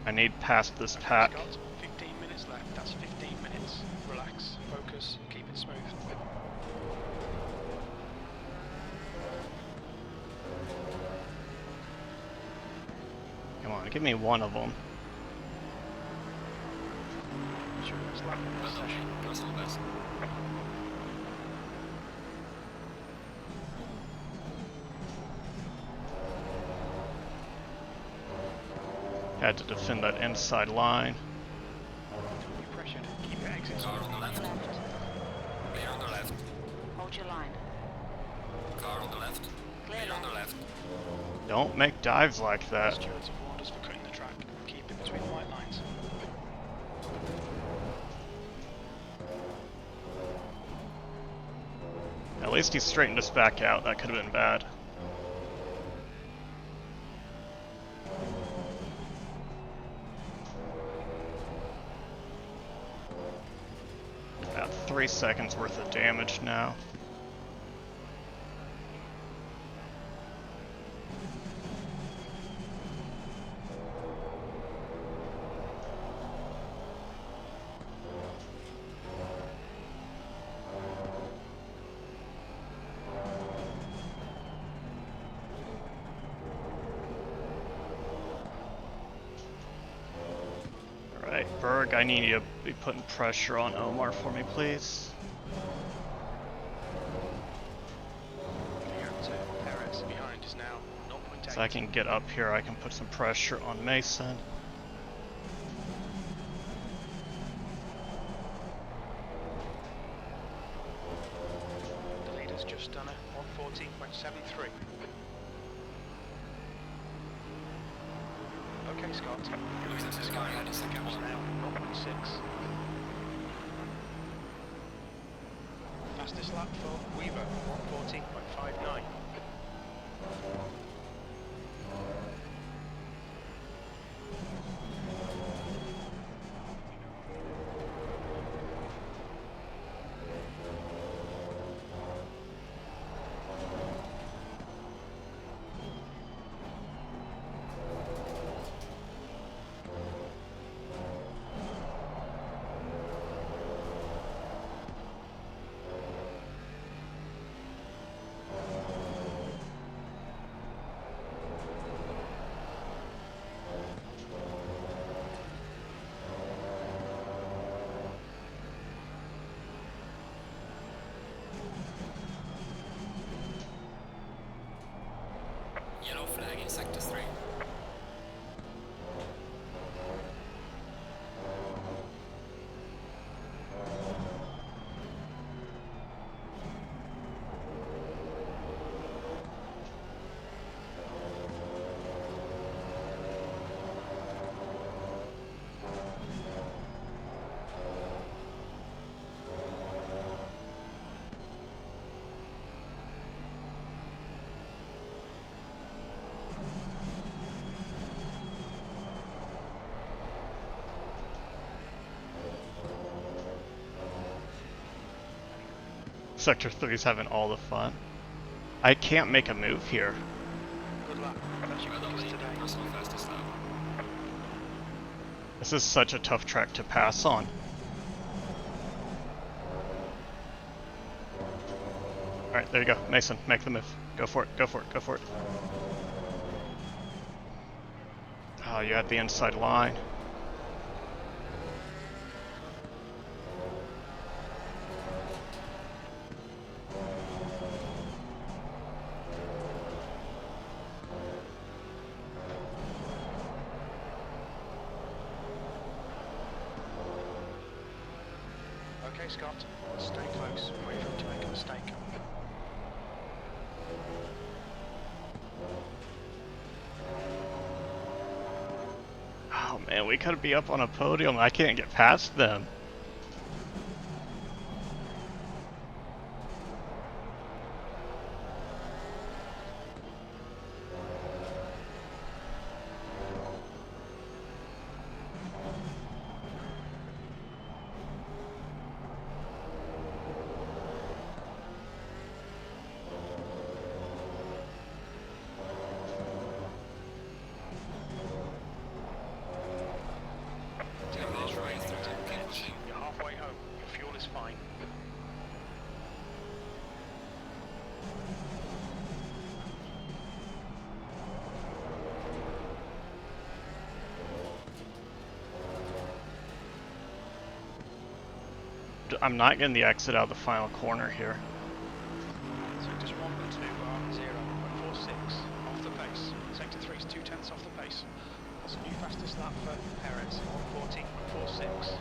I need past this Okay, pack. Scott, 15 minutes left. That's 15 minutes. Relax, focus, keep it smooth. Come on, give me one of them. What's your best lap in this session? Personal best. Had to defend that inside line. Don't be pressured. Keep your exits Car on the left. Left. Clear on the left. Hold your line. Car on the left. Clear Clear on the left. left. Don't make dives like that. Stewards have warned us for cutting the track. Keep it between the white lines. At least he straightened us back out. That could have been bad. About 3 seconds worth of damage now. Alright, Berg, I need you to be putting pressure on Omar for me, please. Clear to Perez. Behind is now 0.8. So I can get up here, I can put some pressure on Mason. The leader's just done a 114.73. Okay, Scott. Looks like this guy had a second Gaps one. now 0.6. Fastest lap for Weaver, 114.59. Sector 3's having all the fun. I can't make a move here. Good luck. That's your quickest today. Personal fastest lap. This is such a tough track to pass on. Alright, there you go. Mason, make the move. Go for it, go for it, go for it. Oh, you had the inside line. Okay, Scott. Stay close. Wait for him to make a mistake. Oh man, we gotta be up on a podium. I can't get past them. You're halfway home. Your fuel is fine. I'm not getting the exit out of the final corner here. Sectors 1 and 2 are 0.46 off the pace. Sector 3 is 0.2 off the pace. That's a new fastest lap for Perez, 1:14.46.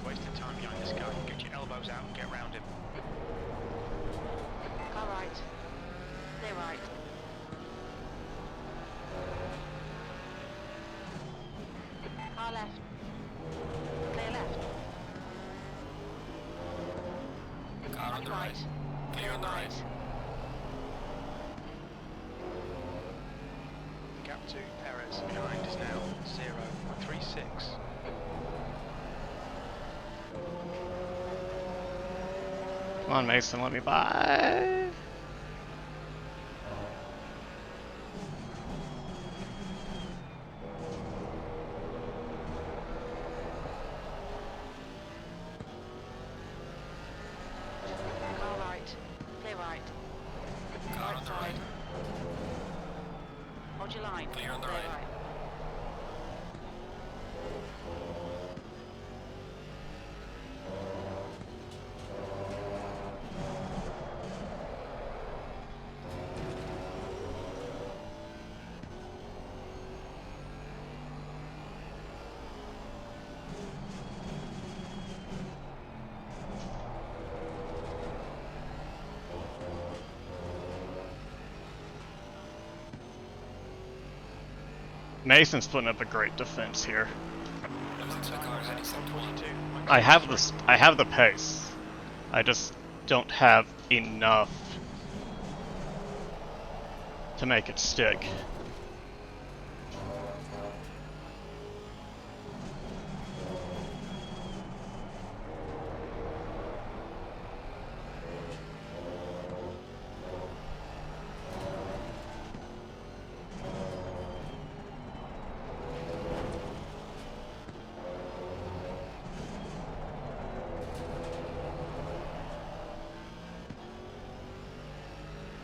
Wasted time behind this guy. Get your elbows out and get round him. Car right. Clear right. Car left. Clear left. Car on the right. Clear on the right. The gap to Perez behind is now 0.36. Come on, Mason, let me by. Car right. Clear right. Car Right on the side. right. Hold your line. Clear on the Clear right. Mason's putting up a great defense here. Losing to the car ahead, except one. 42. I have the pace. I just don't have enough to make it stick.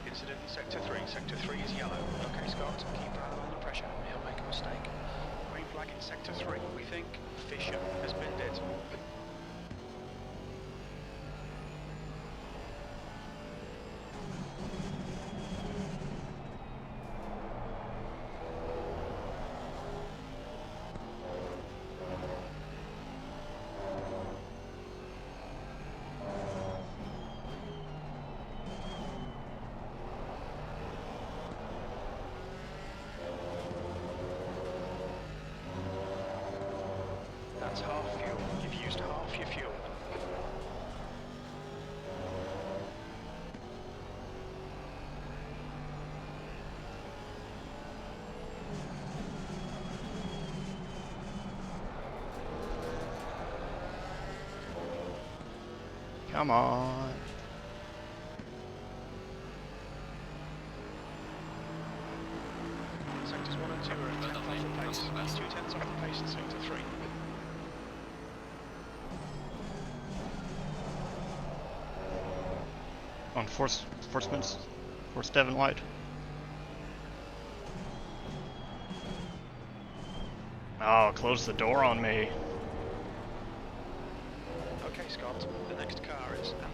Incident in Sector 3. Sector 3 is yellow. Okay, Scott, keep rather under pressure. He'll make a mistake. Green flag in Sector 3. We think Fisher has been dead. That's half fuel. You've used half your fuel. Come on. Sectors 1 and 2 are a tenth off the pace. He's 2 tenths off the pace in sector 3. On force Devon wide. Oh, close the door on me. Okay, Scott, the next car is Anthony.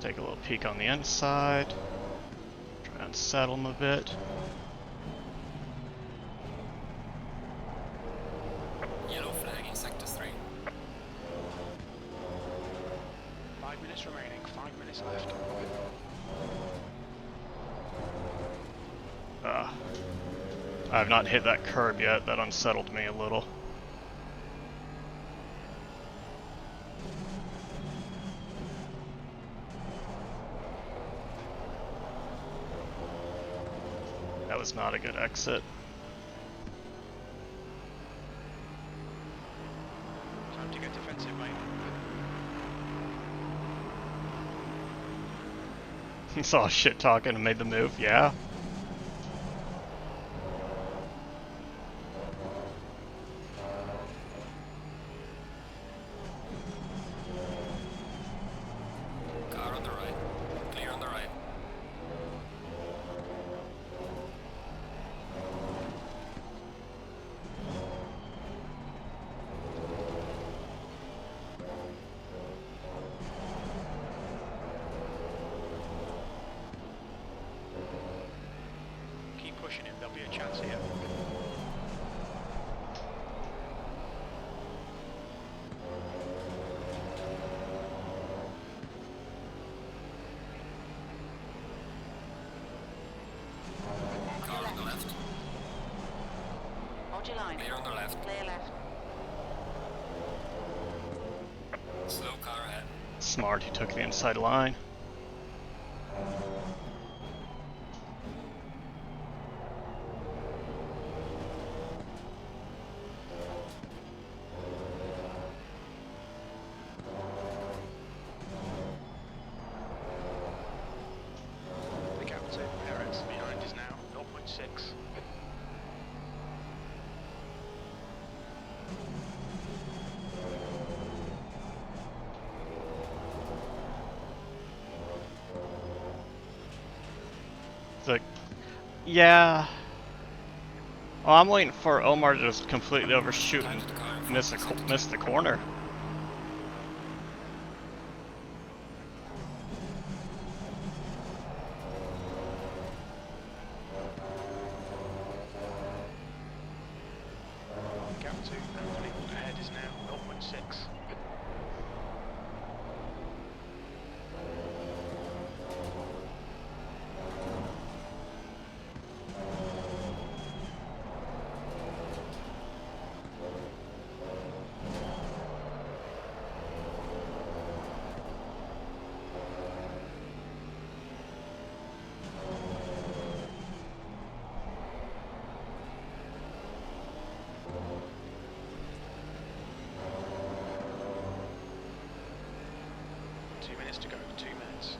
Take a little peek on the inside. Try and settle him a bit. Yellow flag in sector 3. 5 minutes remaining, 5 minutes left. I have not hit that curb yet. That unsettled me a little. That was not a good exit. Time to get defensive, mate. Saw shit talking and made the move, yeah. Car on the right. Clear on the right. Keep pushing him, there'll be a chance here. Car on the left. Hold your line. Clear on the left. Clear left. Slow car ahead. Smart, he took the inside line. The gap to Perez behind is now 0.6. It's like, yeah. Oh, I'm waiting for Omar to just completely overshoot and miss the corner. Gap to Anthony ahead is now 0.6. To go, 2 minutes.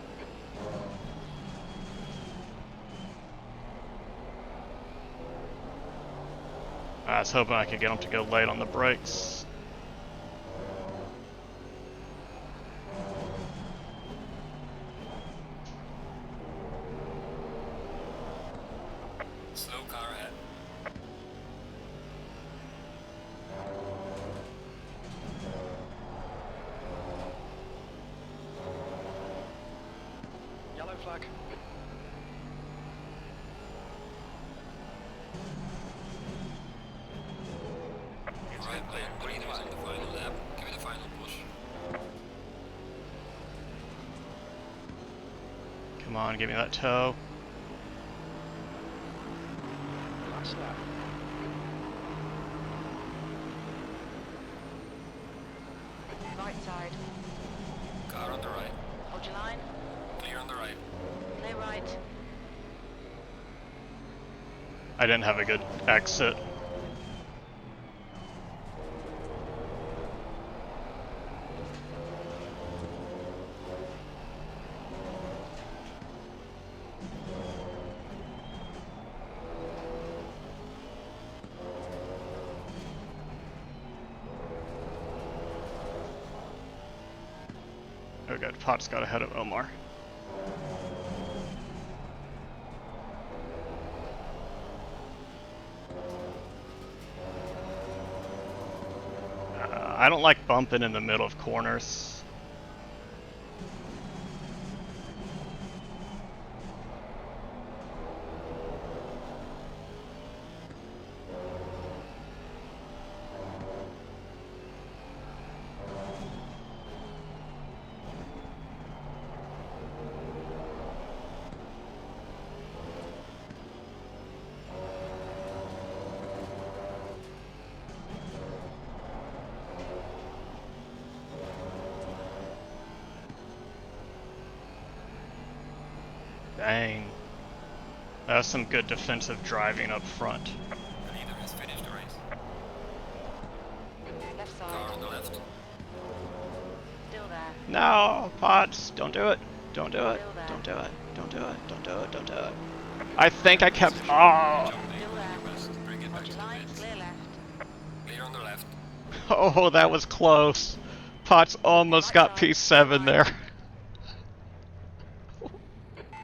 I was hoping I could get him to go late on the brakes. Slow car ahead. Yellow flag. on, give me that toe. Last lap. Right side. Car on the right. Hold your line. Clear on the right. Clear right. I didn't have a good exit. Oh good, Potts got ahead of Omar. I don't like bumping in the middle of corners. Dang. That's some good defensive driving up front. The leader has finished the race. Left Car side. on the left. Still there. No, Potts, don't do it. Don't do it. Still there. Don't do it. Don't do it. Don't do it. Don't do it. I think I kept. Oh, Jump Still lane there. your west. Bring it back Hold to your the line. pits. Clear left. Clear on the left. oh, that was close. Potts almost Right got side. P7 there.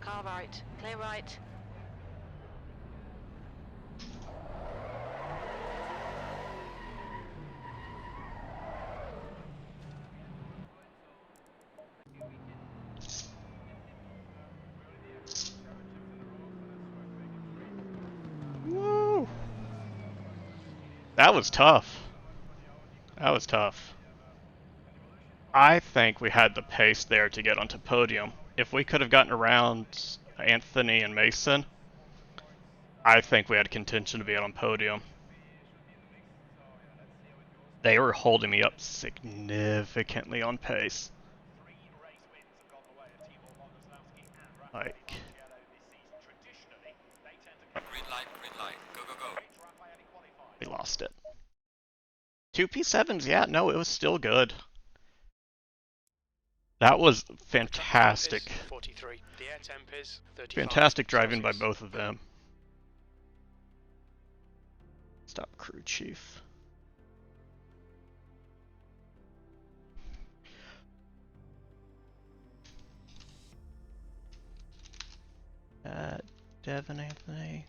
Car right. Clear right. Woo. That was tough. That was tough. I think we had the pace there to get onto podium. If we could have gotten around Anthony and Mason, I think we had contention to be on podium. They were holding me up significantly on pace. Like, Green light. Go, go, go. we lost it. 2 P7s, yeah, no, it was still good. That was fantastic. 43. The air temp is 35. Fantastic driving by Celsius. both of them. Stop, crew chief. Devin Anthony.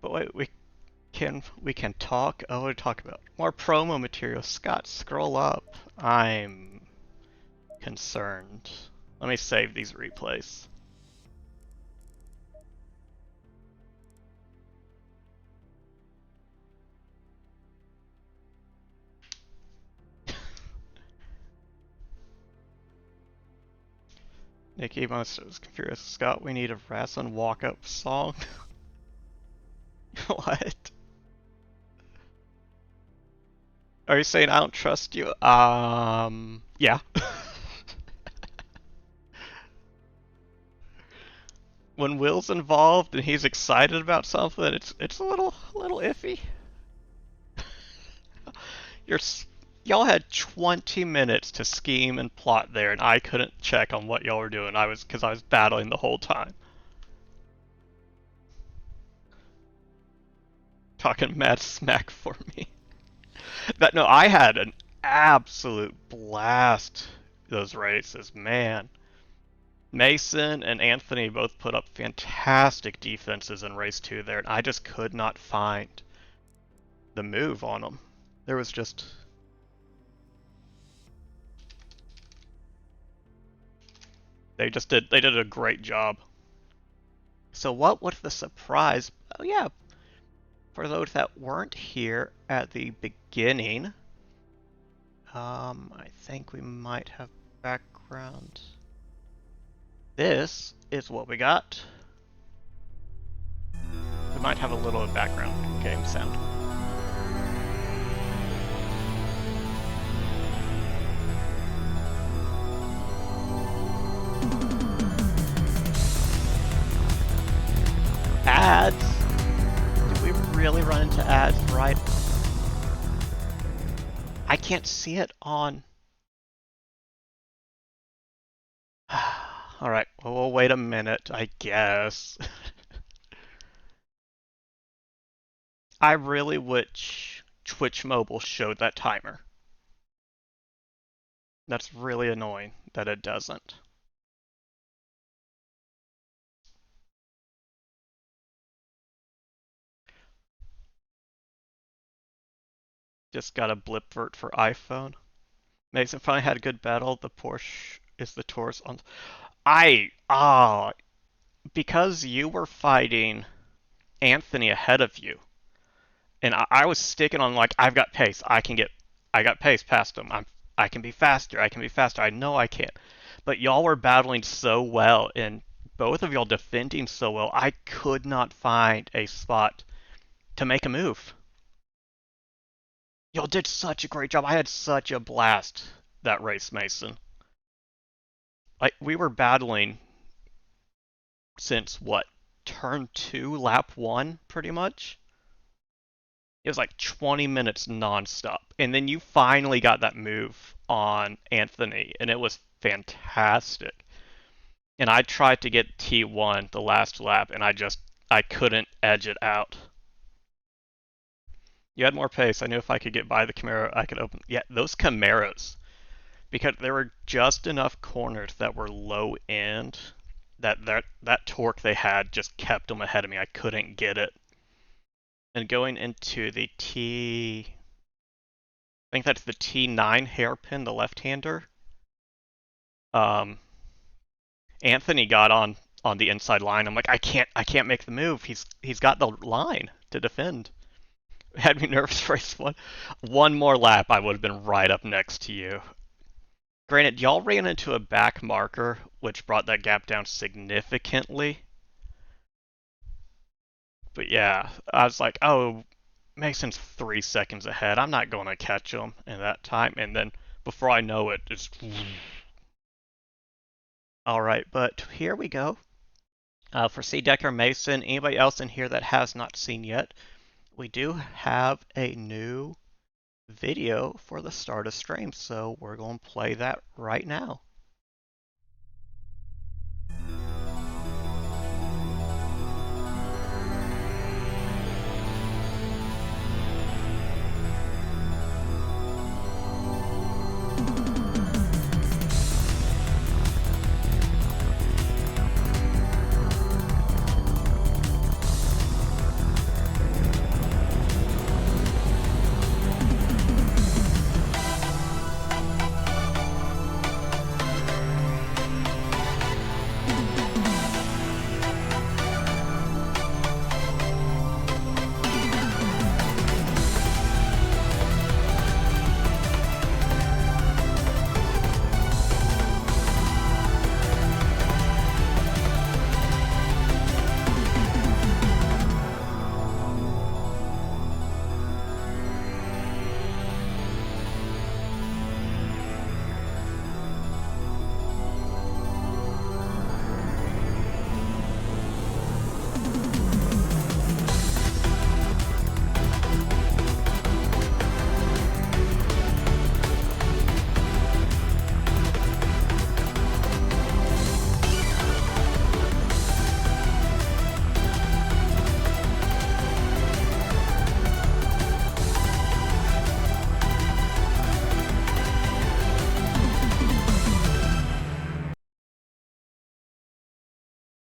But wait, we can talk. Oh, what to talk about? More promo material. Scott, scroll up. I'm concerned. Let me save these replays. Nikki was confused. Scott, we need a wrestling walk-up song. What? Are you saying I don't trust you? Yeah. When Will's involved and he's excited about something, it's a little iffy. Y'all had 20 minutes to scheme and plot there, and I couldn't check on what y'all were doing. Because I was battling the whole time. Talking mad smack for me. No, I had an absolute blast those races, man. Mason and Anthony both put up fantastic defenses in race 2 there, and I just could not find the move on them. There was just... They did a great job. So what was the surprise? Oh yeah, for those that weren't here at the beginning, I think we might have background. This is what we got. We might have a little background game sound. Ads? Did we really run into ads right? I can't see it on. Alright, well, we'll wait a minute, I guess. I really wish Twitch Mobile showed that timer. That's really annoying that it doesn't. Just got a blip vert for iPhone. Mason finally had a good battle. The Porsche is the Taurus on. Because you were fighting Anthony ahead of you, and I was sticking on like I got pace past him. I can be faster. I can be faster. I know I can, but y'all were battling so well, and both of y'all defending so well. I could not find a spot to make a move. Y'all did such a great job. I had such a blast that race, Mason. Like we were battling since what, turn 2, lap 1, pretty much. It was like 20 minutes nonstop. And then you finally got that move on Anthony, and it was fantastic. And I tried to get T1 the last lap, and I couldn't edge it out. You had more pace. I knew if I could get by the Camaro, I could open. Yeah, those Camaros, because there were just enough corners that were low end that torque they had just kept them ahead of me. I couldn't get it. And going into the I think that's the T9 hairpin, the left-hander. Anthony got on the inside line. I'm like, I can't make the move. He's got the line to defend. Had me nervous race one. One more lap, I would have been right up next to you. Granted, y'all ran into a back marker, which brought that gap down significantly. But yeah, I was like, oh, Mason's 3 seconds ahead. I'm not going to catch him in that time. And then before I know it, it's... Alright, but here we go. For C. Decker Mason, anybody else in here that has not seen yet, we do have a new video for the start of stream, so we're going to play that right now.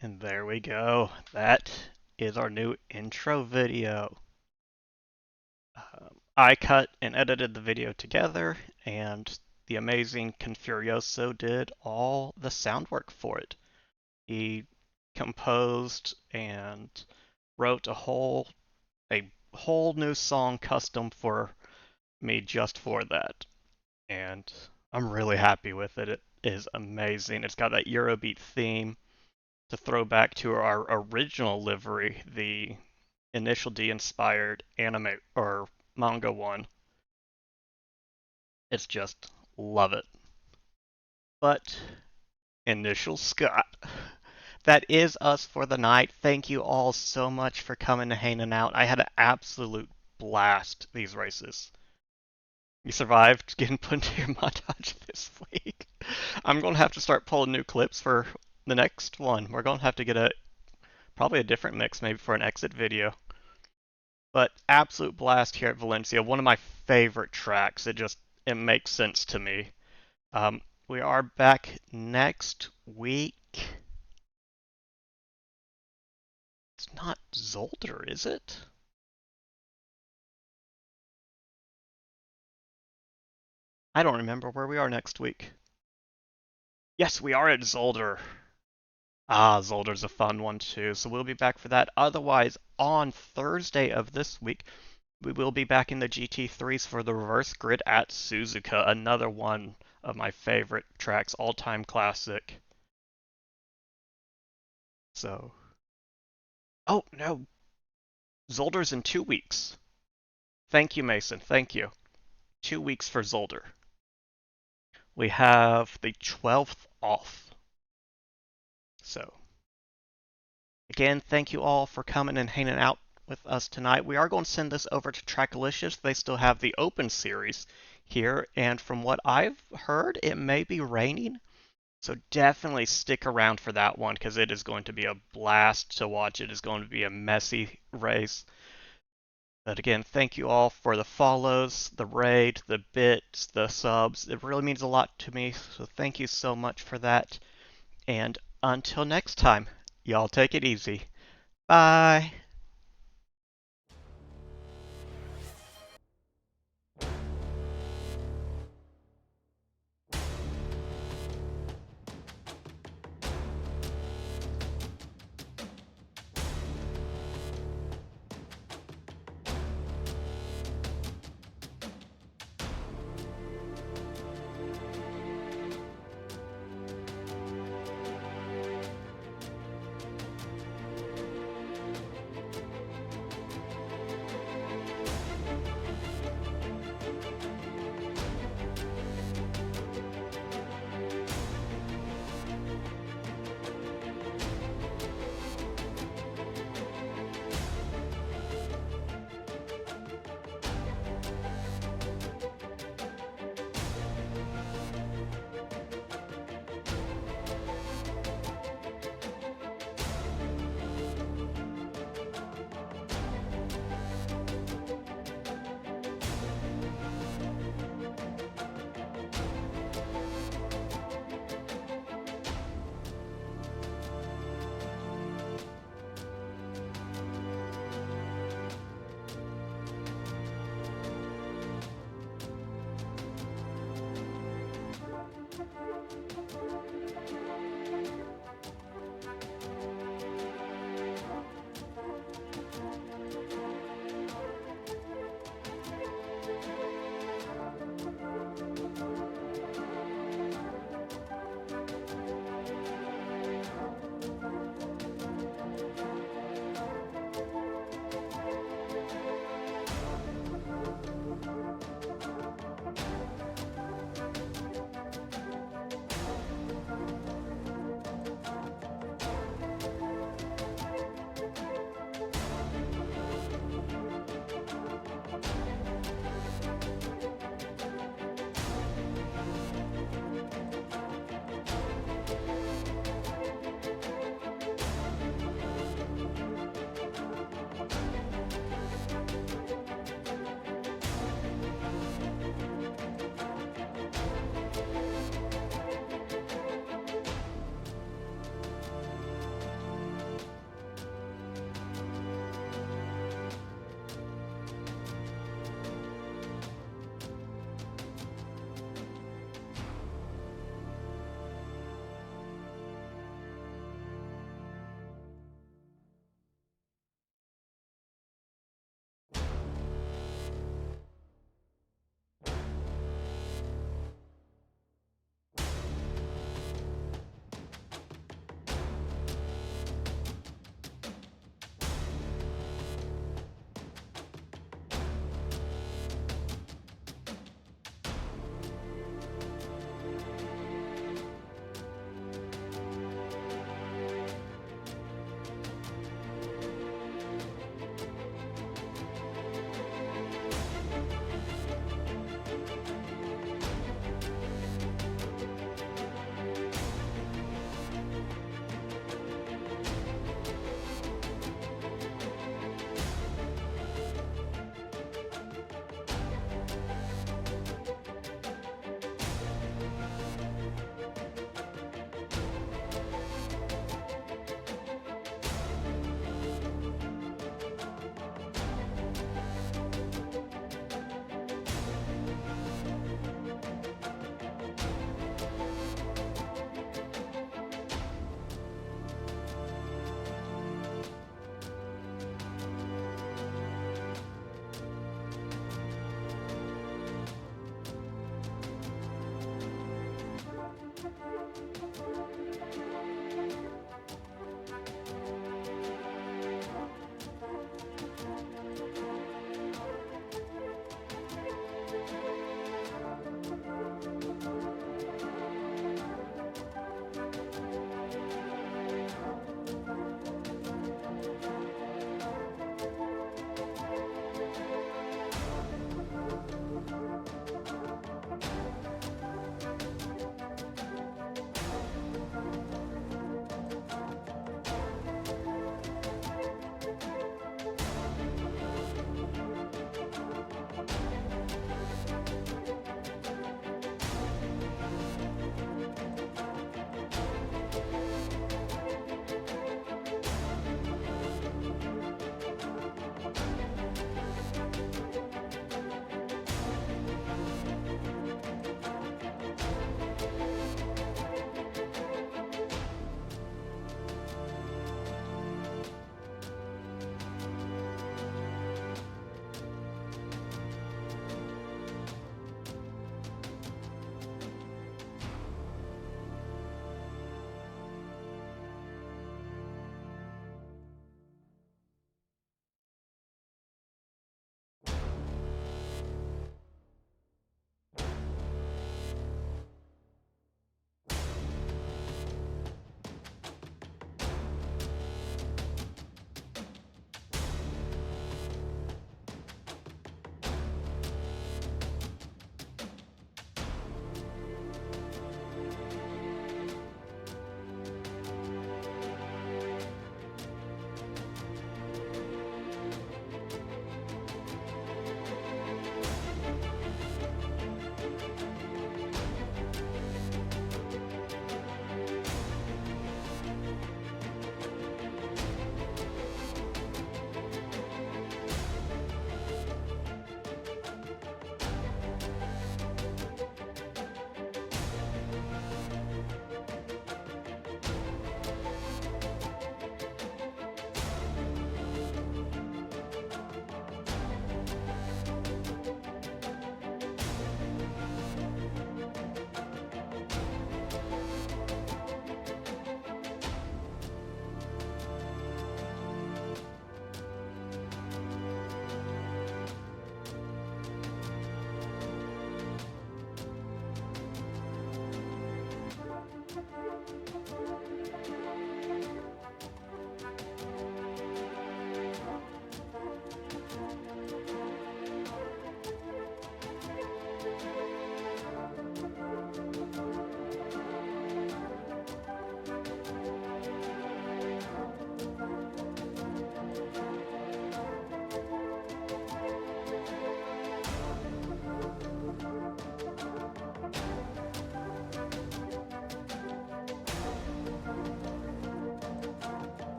And there we go. That is our new intro video. I cut and edited the video together, and the amazing Confurioso did all the sound work for it. He composed and wrote a whole new song custom for me just for that. And I'm really happy with it. It is amazing. It's got that Eurobeat theme to throw back to our original livery, the Initial D inspired anime or manga one. It's just love it. But Initial Scott, that is us for the night. Thank you all so much for coming and hanging out. I had an absolute blast these races. You survived getting put into your montage this week. I'm going to have to start pulling new clips for the next one. We're going to have to get probably a different mix maybe for an exit video. But absolute blast here at Valencia. One of my favorite tracks. It makes sense to me. We are back next week. It's not Zolder, is it? I don't remember where we are next week. Yes, we are at Zolder. Ah, Zolder's a fun one too, so we'll be back for that. Otherwise, on Thursday of this week, we will be back in the GT3s for the reverse grid at Suzuka, another one of my favorite tracks, all-time classic. So, oh no, Zolder's in 2 weeks. Thank you, Mason. Thank you. 2 weeks for Zolder. We have the 12th off. So, again, thank you all for coming and hanging out with us tonight. We are going to send this over to Trackalicious. They still have the Open Series here, and from what I've heard, it may be raining. So definitely stick around for that one because it is going to be a blast to watch. It is going to be a messy race. But again, thank you all for the follows, the raid, the bits, the subs. It really means a lot to me, so thank you so much for that. And until next time, y'all take it easy. Bye.